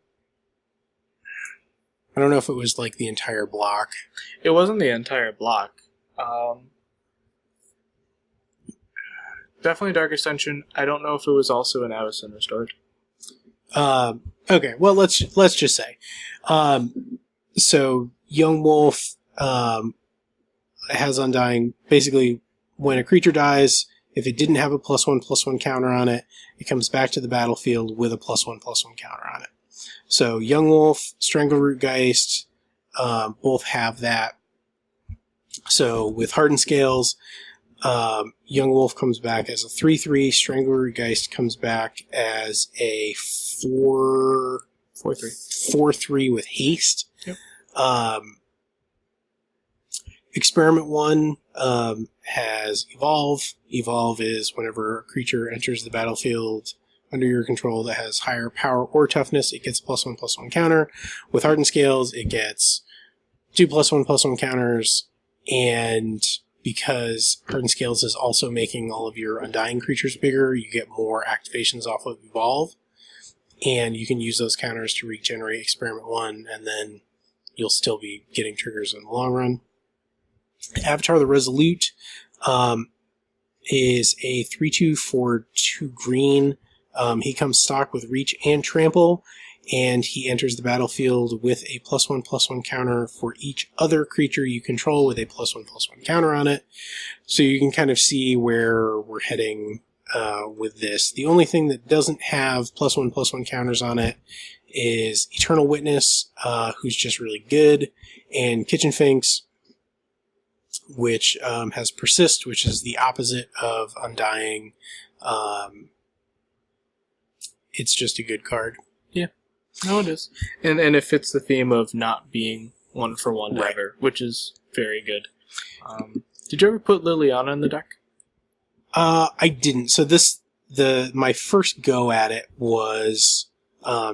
I don't know if it was like the entire block. It wasn't the entire block. Definitely Dark Ascension. I don't know if it was also an Avacyn Restored. Okay, well, let's just say. So Young Wolf has Undying. Basically, when a creature dies, if it didn't have a +1/+1 counter on it, it comes back to the battlefield with a +1/+1 counter on it. So Young Wolf, Strangleroot Geist, both have that. So with Hardened Scales, Young Wolf comes back as a 3/3. Strangleroot Geist comes back as a 4/3 with haste. Yep. Experiment 1 has Evolve. Evolve is whenever a creature enters the battlefield under your control that has higher power or toughness, it gets +1/+1 counter. With Hardened Scales, it gets 2 +1/+1 counters, and because Hardened Scales is also making all of your Undying creatures bigger, you get more activations off of Evolve, and you can use those counters to regenerate Experiment 1, and then you'll still be getting triggers in the long run. Avatar the Resolute is a 3/2 for 2 green. He comes stock with Reach and Trample, and he enters the battlefield with a +1/+1 counter for each other creature you control with a +1/+1 counter on it. So you can kind of see where we're heading with this. The only thing that doesn't have +1/+1 counters on it is Eternal Witness, who's just really good, and Kitchen Finks, which has Persist, which is the opposite of Undying. It's just a good card. Yeah. No, it is. And it fits the theme of not being 1-for-1 Right. ever, which is very good. Did you ever put Liliana in the deck? I didn't. So my first go at it was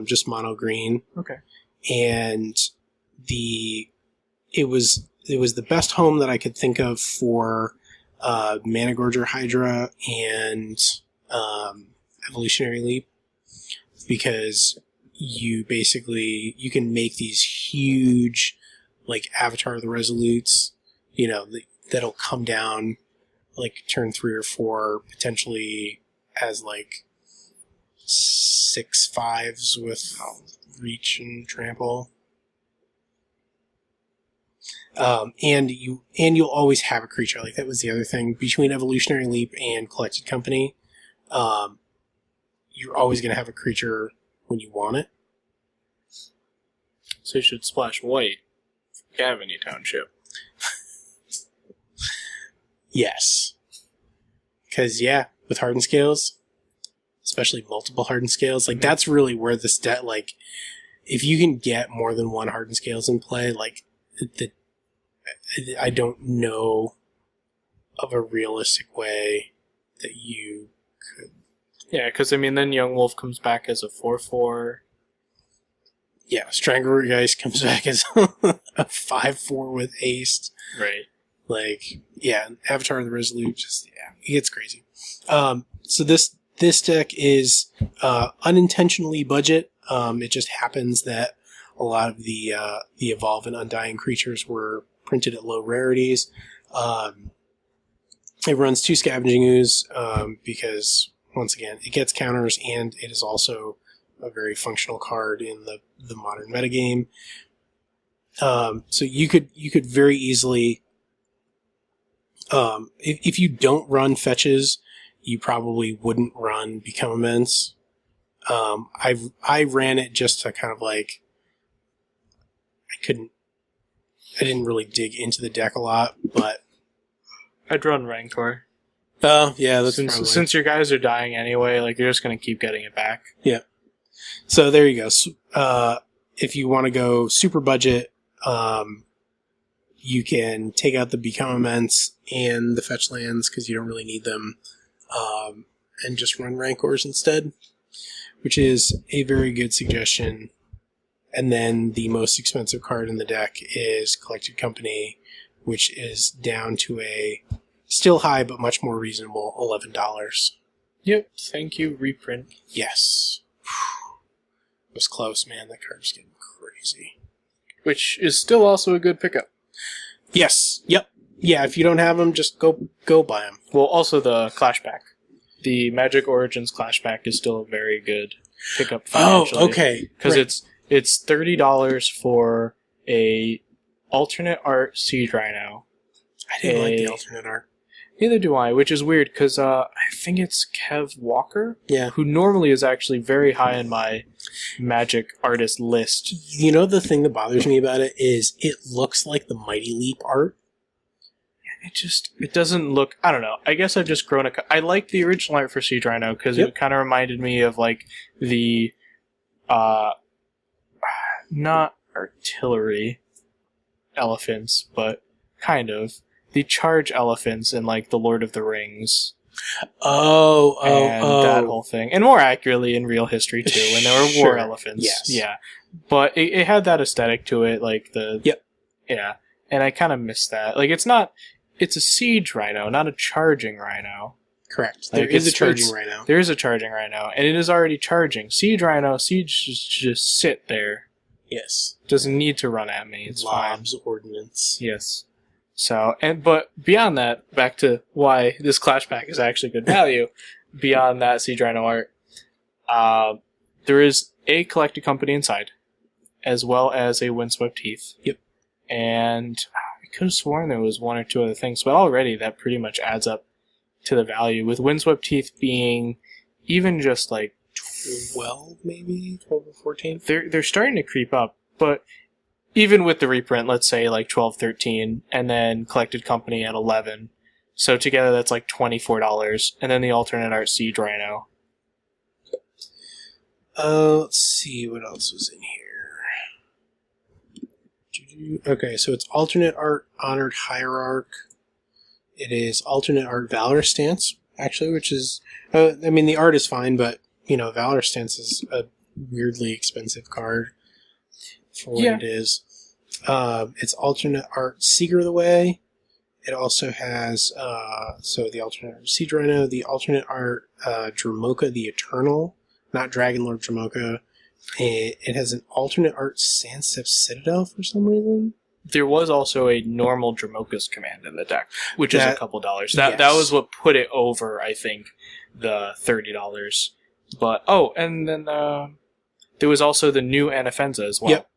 just mono green. Okay. And it was the best home that I could think of for Managorger Hydra and Evolutionary Leap, because you can make these huge like Avatar of the Resolutes, that'll come down like turn 3 or 4, potentially as like 6/5s with Reach and Trample. And you'll always have a creature. Like, that was the other thing between Evolutionary Leap and Collected Company. You're always going to have a creature when you want it. So you should splash white for Cavany Township. Yes. Because, with Hardened Scales, especially multiple Hardened Scales, like, that's really where this deck, like, if you can get more than one Hardened Scales in play, like, I don't know of a realistic way that you could. Yeah, because, then Young Wolf comes back as a 4/4. Yeah, Strangleroot Geist comes back as a 5/4 with haste. Right. Like, Avatar of the Resolute, just, it gets crazy. So this deck is unintentionally budget. It just happens that A lot of the Evolve and Undying creatures were printed at low rarities. It runs 2 Scavenging Ooze because, once again, it gets counters, and it is also a very functional card in the modern metagame. So you could very easily, if you don't run fetches, you probably wouldn't run Become Immense. I ran it just to kind of like, I didn't really dig into the deck a lot, but I'd run Rancor. oh yeah, that's Since your guys are dying anyway, like you're just gonna keep getting it back. Yeah. So there you go. If you want to go super budget, you can take out the Become Immense and the fetch lands because you don't really need them, and just run Rancors instead, which is a very good suggestion. And then the most expensive card in the deck is Collected Company, which is down to a still high but much more reasonable $11. Yep. Thank you, reprint. Yes. It was close, man. That card is getting crazy. Which is still also a good pickup. Yes. Yep. Yeah, if you don't have them, just go buy them. Well, also the Clash Pack. The Magic Origins Clash Pack is still a very good pickup financially. Oh, okay. Because Right. it's $30 for a alternate art Siege Rhino. I didn't like the alternate art. Neither do I, which is weird because I think it's Kev Walker, Yeah. who normally is actually very high in my Magic artist list. You know, the thing that bothers me about it is it looks like the Mighty Leap art. It doesn't look, I don't know. I guess I've just grown I like the original art for Siege Rhino because Yep. it kind of reminded me of like the, not artillery elephants, but kind of the charge elephants in like the Lord of the Rings. And that whole thing. And more accurately in real history too, when there were war Sure. elephants. Yes. Yeah. But it had that aesthetic to it, like the... Yep. Yeah. And I kind of miss that. Like, it's a siege rhino, not a charging rhino. Correct. Like, There is a it's- charging rhino. There is a charging rhino, and it is already charging. Siege rhino, just sit there. Yes. Doesn't need to run at me. It's fine. Lobs ordnance. Yes. So, but beyond that, back to why this Clash Pack is actually good value, beyond that Siege Rhino art, there is a Collected Company inside, as well as a Windswept Heath. Yep. And I could have sworn there was one or two other things, but already that pretty much adds up to the value, with Windswept Heath being even just like 12, maybe? 12 or 14? They're starting to creep up, but even with the reprint, let's say like 12, 13, and then Collected Company at 11. So together that's like $24. And then the alternate art Siege Rhino. Let's see what else was in here. Okay, so it's alternate art Honored Hierarch. It is alternate art Valor Stance, actually, which is, I mean, the art is fine, but, you know, Valor Stance is a weirdly expensive card for what it is. It's alternate art Seeker of the Way. It also has, so the alternate art Siege Rhino, the alternate art Dramoka the Eternal, not Dragonlord Dramoka. It has an alternate art Sandstep Citadel for some reason. There was also a normal Dramoka's command in the deck, which is a couple dollars. That was what put it over, I think, the $30. But, and then there was also the new Anafenza as well. Yep.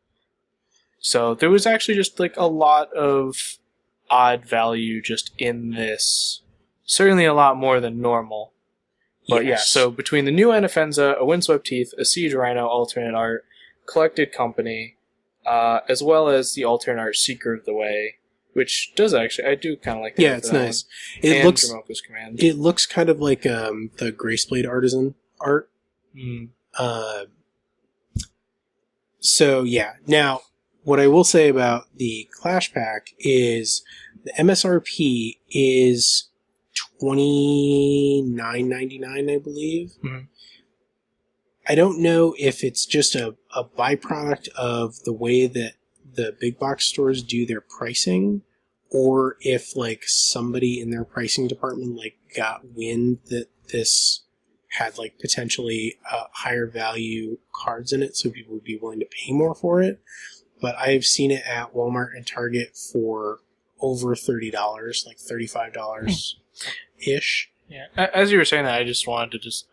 So there was actually just like a lot of odd value just in this. Certainly a lot more than normal. But Yes. yeah, so between the new Anafenza, a Windswept Heath, a Siege Rhino alternate art, Collected Company, as well as the alternate art Seeker of the Way, which does actually, I do kind of like that. Yeah, it's nice. One. It And looks Dramoka's command. it looks kind of like the Graceblade Artisan art. Mm. So yeah, now what I will say about the Clash Pack is the MSRP is $29.99, I believe. Mhm. I don't know if it's just a byproduct of the way that the big box stores do their pricing, or if like somebody in their pricing department like got wind that this had like potentially higher value cards in it, so people would be willing to pay more for it. But I've seen it at Walmart and Target for over $30, like $35 ish. Yeah. As you were saying that, I just wanted to just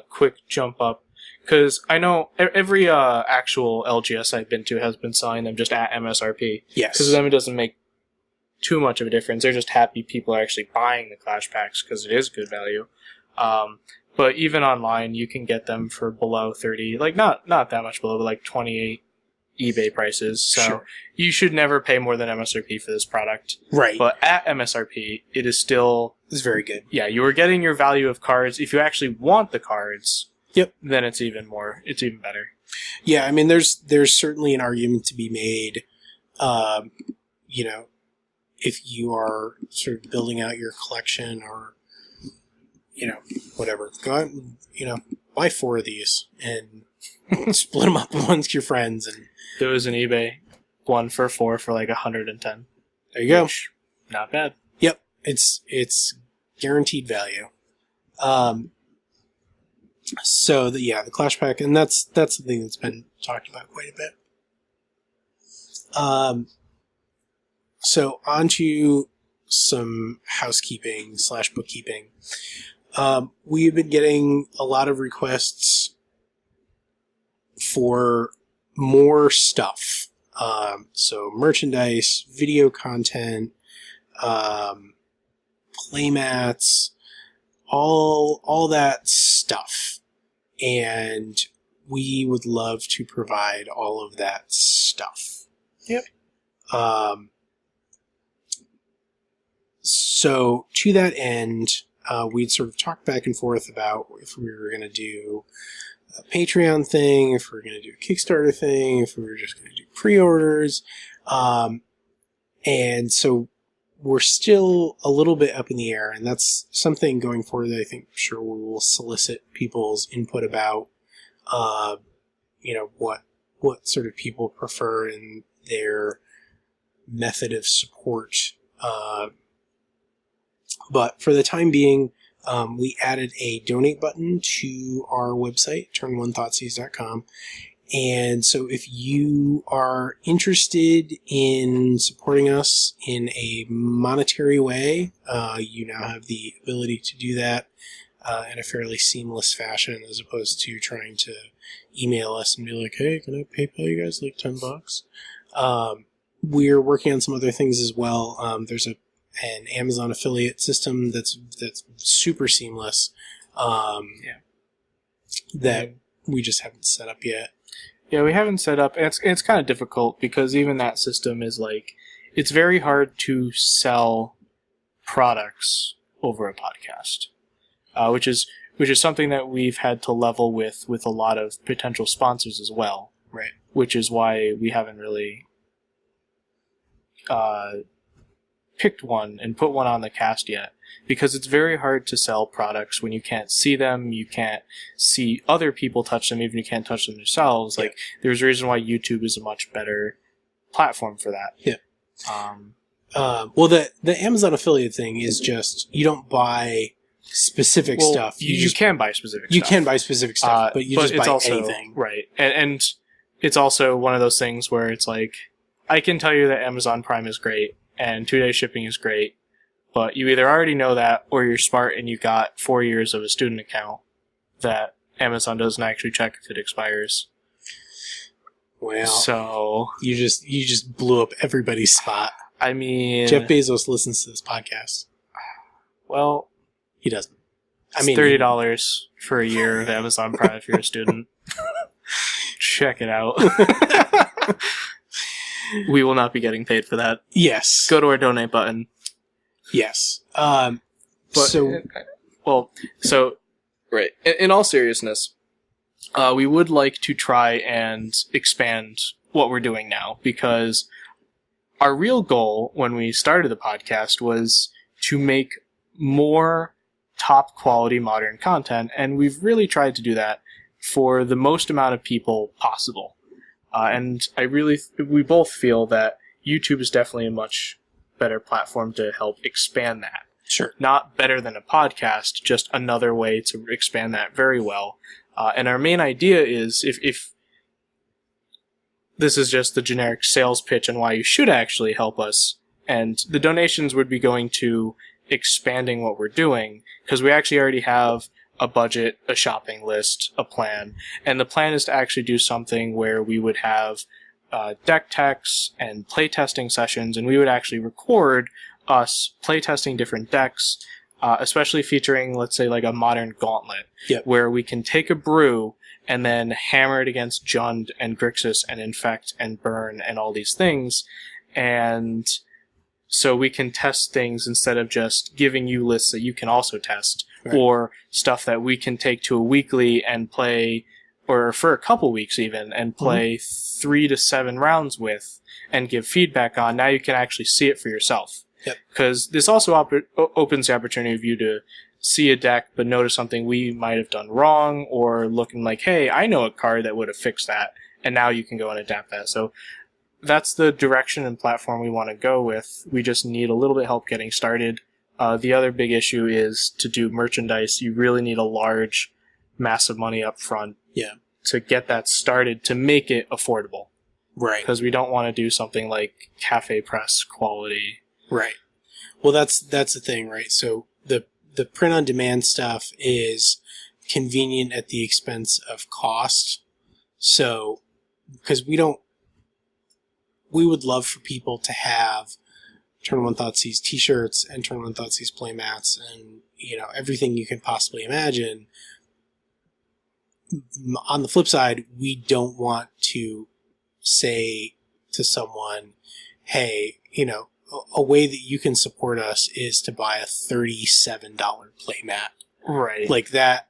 quick jump up, because I know every actual LGS I've been to has been selling them just at MSRP. Yes. Because then it doesn't make too much of a difference. They're just happy people are actually buying the Clash packs because it is good value. But even online, you can get them for below 30, like not that much below, but like 28 eBay prices. So Sure. you should never pay more than MSRP for this product. Right. But at MSRP, it is still... It's very good. Yeah, you are getting your value of cards. If you actually want the cards, yep, then it's even better. Yeah, I mean, there's certainly an argument to be made, you know, if you are sort of building out your collection or, you know, whatever, go out and, you know, buy 4 of these and split them up amongst your friends. And there was an eBay one for 4 for like 110. There you go. Not bad. Yep, it's guaranteed value. So the Clash Pack, and that's the thing that's been talked about quite a bit. So on to some housekeeping / bookkeeping. We've been getting a lot of requests for more stuff. So merchandise, video content, playmats, all that stuff. And we would love to provide all of that stuff. Yep. So to that end, we'd sort of talked back and forth about if we were going to do a Patreon thing, if we were going to do a Kickstarter thing, if we were just going to do pre-orders. And so we're still a little bit up in the air, and that's something going forward that I think sure we will solicit people's input about, you know, what sort of people prefer in their method of support. But for the time being, we added a donate button to our website, TurnOneThoughtseize.com. And so if you are interested in supporting us in a monetary way, you now have the ability to do that in a fairly seamless fashion, as opposed to trying to email us and be like, hey, can I PayPal you guys like $10? We're working on some other things as well. There's an Amazon affiliate system that's super seamless that we just haven't set up yet. Yeah, we haven't set up, and it's kind of difficult because even that system is like, it's very hard to sell products over a podcast, which is something that we've had to level with a lot of potential sponsors as well. Right. Which is why we haven't really picked one and put one on the cast yet, because it's very hard to sell products when you can't see them, you can't see other people touch them, even you can't touch them yourselves. Yeah. Like, there's a reason why YouTube is a much better platform for that. Yeah. Well, the Amazon affiliate thing is just, you don't buy specific stuff. You can buy specific stuff. You can buy specific stuff, but you just buy also, anything. Right. And it's also one of those things where it's like, I can tell you that Amazon Prime is great and 2-day shipping is great, but you either already know that or you're smart and you got 4 years of a student account that Amazon doesn't actually check if it expires. Well, so you just blew up everybody's spot. I mean, Jeff Bezos listens to this podcast. Well, he doesn't. I mean, $30 for a year of Amazon Prime if you're a student. Check it out. We will not be getting paid for that. Yes. Go to our donate button. Yes. Right. In all seriousness, we would like to try and expand what we're doing now, because our real goal when we started the podcast was to make more top quality modern content, and we've really tried to do that for the most amount of people possible. And we both feel that YouTube is definitely a much better platform to help expand that. Sure. Not better than a podcast, just another way to expand that very well. And our main idea is, if this is just the generic sales pitch and why you should actually help us, and the donations would be going to expanding what we're doing, because we actually already have a budget, a shopping list, a plan, and the plan is to actually do something where we would have deck techs and playtesting sessions, and we would actually record us playtesting different decks, especially featuring, let's say, like a modern gauntlet, where we can take a brew and then hammer it against Jund and Grixis and Infect and Burn and all these things, and so we can test things instead of just giving you lists that you can also test, or stuff that we can take to a weekly and play, or for a couple weeks even, and play 3 to 7 rounds with and give feedback on. Now you can actually see it for yourself. Because this also opens the opportunity of you to see a deck but notice something we might have done wrong, or looking like, hey, I know a card that would have fixed that, and now you can go and adapt that. So that's the direction and platform we want to go with. We just need a little bit of help getting started. The other big issue is to do merchandise. You really need a large, massive money up front to get that started, to make it affordable. Right. Because we don't want to do something like cafe press quality. Right. Well, that's the thing, right? So the print-on-demand stuff is convenient at the expense of cost. So, because we would love for people to have TurnOneThoughtseize t-shirts and TurnOneThoughtseize playmats and, everything you can possibly imagine. On the flip side, we don't want to say to someone, hey, a way that you can support us is to buy a $37 playmat. Right. Like that,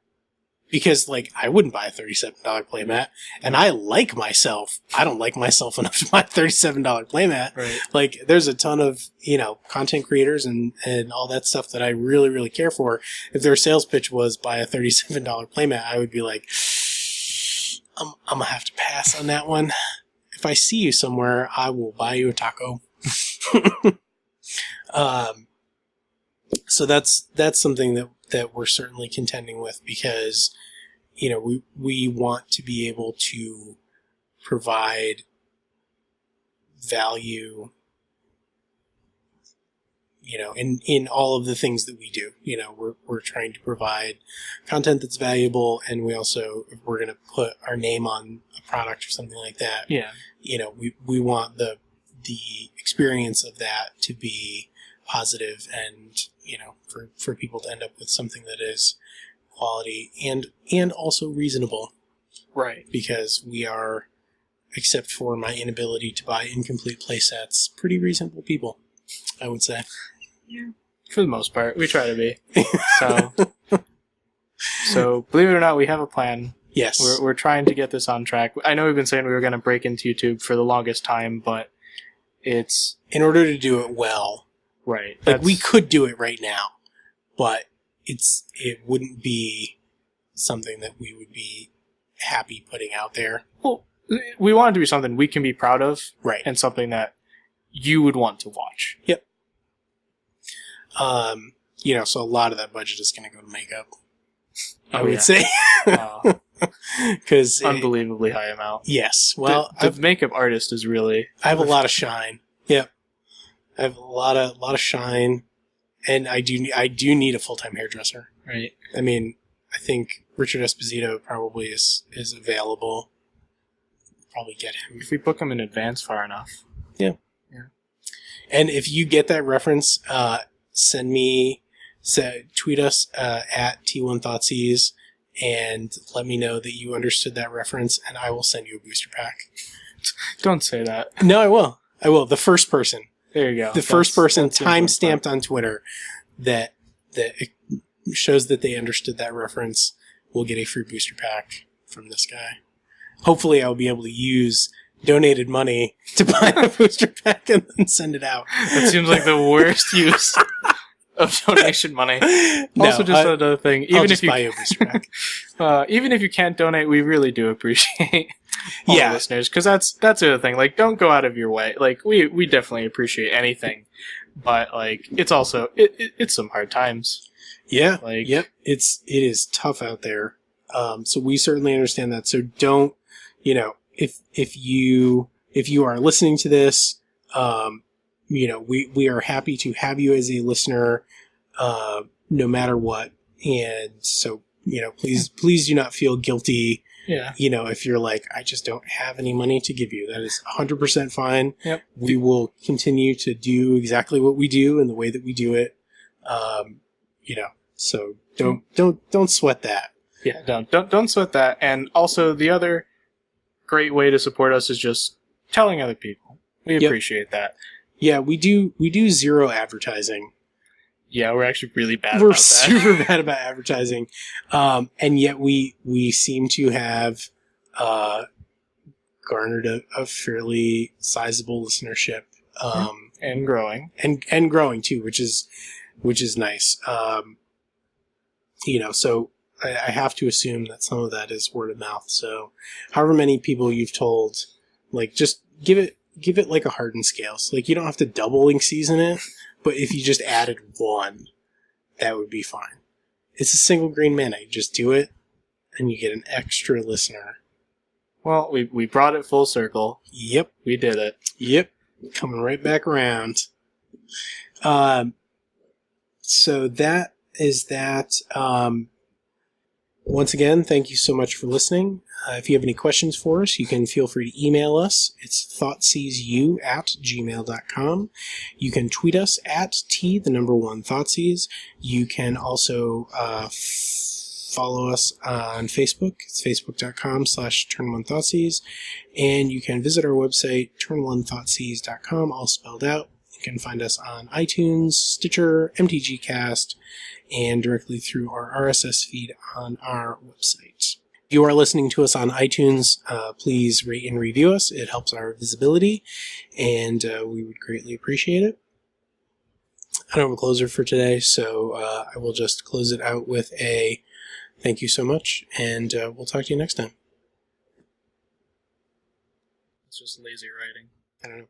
because I wouldn't buy a $37 playmat, and I like myself. I don't like myself enough to buy a $37 playmat. Right. There's a ton of, content creators and all that stuff that I really, really care for. If their sales pitch was buy a $37 playmat, I would be like, I'm gonna have to pass on that one. If I see you somewhere, I will buy you a taco. So that's something that we're certainly contending with, because we want to be able to provide value in all of the things that we do. We're trying to provide content that's valuable, and we also, if we're going to put our name on a product or something like that, we want the experience of that to be positive, and for people to end up with something that is quality and also reasonable. Right. Because we are, except for my inability to buy incomplete play sets, pretty reasonable people, I would say. Yeah. For the most part, we try to be. So believe it or not, we have a plan. Yes. We're trying to get this on track. I know we've been saying we were going to break into YouTube for the longest time, but it's... in order to do it well. Right. We could do it right now, but it wouldn't be something that we would be happy putting out there. Well, we want it to be something we can be proud of. Right. And something that you would want to watch. Yep. So a lot of that budget is going to go to makeup. I would say. Because unbelievably high amount. Yes. Well, the makeup artist is really... I have a lot of shine. Yep. I have a lot of shine, and I do need a full-time hairdresser. Right. I mean, I think Richard Esposito probably is available. Probably get him. If we book him in advance far enough. Yeah. And if you get that reference, tweet us at T1Thoughtseize and let me know that you understood that reference, and I will send you a booster pack. Don't say that. No, I will. The first person. There you go. The first person time-stamped on Twitter that shows that they understood that reference will get a free booster pack from this guy. Hopefully I'll be able to use donated money to buy a booster pack and then send it out. That seems like the worst use of donation money. Also, another thing. Even if you buy a booster pack. Even if you can't donate, we really do appreciate all the listeners, because that's the other thing. Don't go out of your way. We definitely appreciate anything, but like it's also it's some hard times. Yeah. Like, Yep. It is tough out there. So we certainly understand that. So don't, if you are listening to this, we are happy to have you as a listener, no matter what. And so, please do not feel guilty. Yeah. If you're like, I just don't have any money to give you, that is 100% fine. Yep. We will continue to do exactly what we do in the way that we do it. So don't sweat that. Yeah, don't sweat that. And also, the other great way to support us is just telling other people. We appreciate that. Yeah, we do zero advertising. Yeah, we're actually really bad We're about that. super bad about advertising. And yet we seem to have garnered a fairly sizable listenership. And growing. And growing too, which is nice. So I have to assume that some of that is word of mouth. So however many people you've told, like, just give it like a hardened scale. So like, you don't have to double link season it, but if you just added one, that would be fine. It's a single green mana. You just do it and you get an extra listener. Well, we brought it full circle. Yep. We did it. Yep. Coming right back around. So that is that. Once again, thank you so much for listening. If you have any questions for us, you can feel free to email us. It's thoughtseize@gmail.com. You can tweet us at @1Thoughtseize. You can also follow us on Facebook. It's facebook.com/TurnOneThoughtseize. And you can visit our website, TurnOneThoughtseize.com, all spelled out. You can find us on iTunes, Stitcher, MTGcast, and directly through our RSS feed on our website. If you are listening to us on iTunes, please rate and review us. It helps our visibility, and we would greatly appreciate it. I don't have a closer for today, so I will just close it out with a thank you so much, and we'll talk to you next time. It's just lazy writing. I don't know.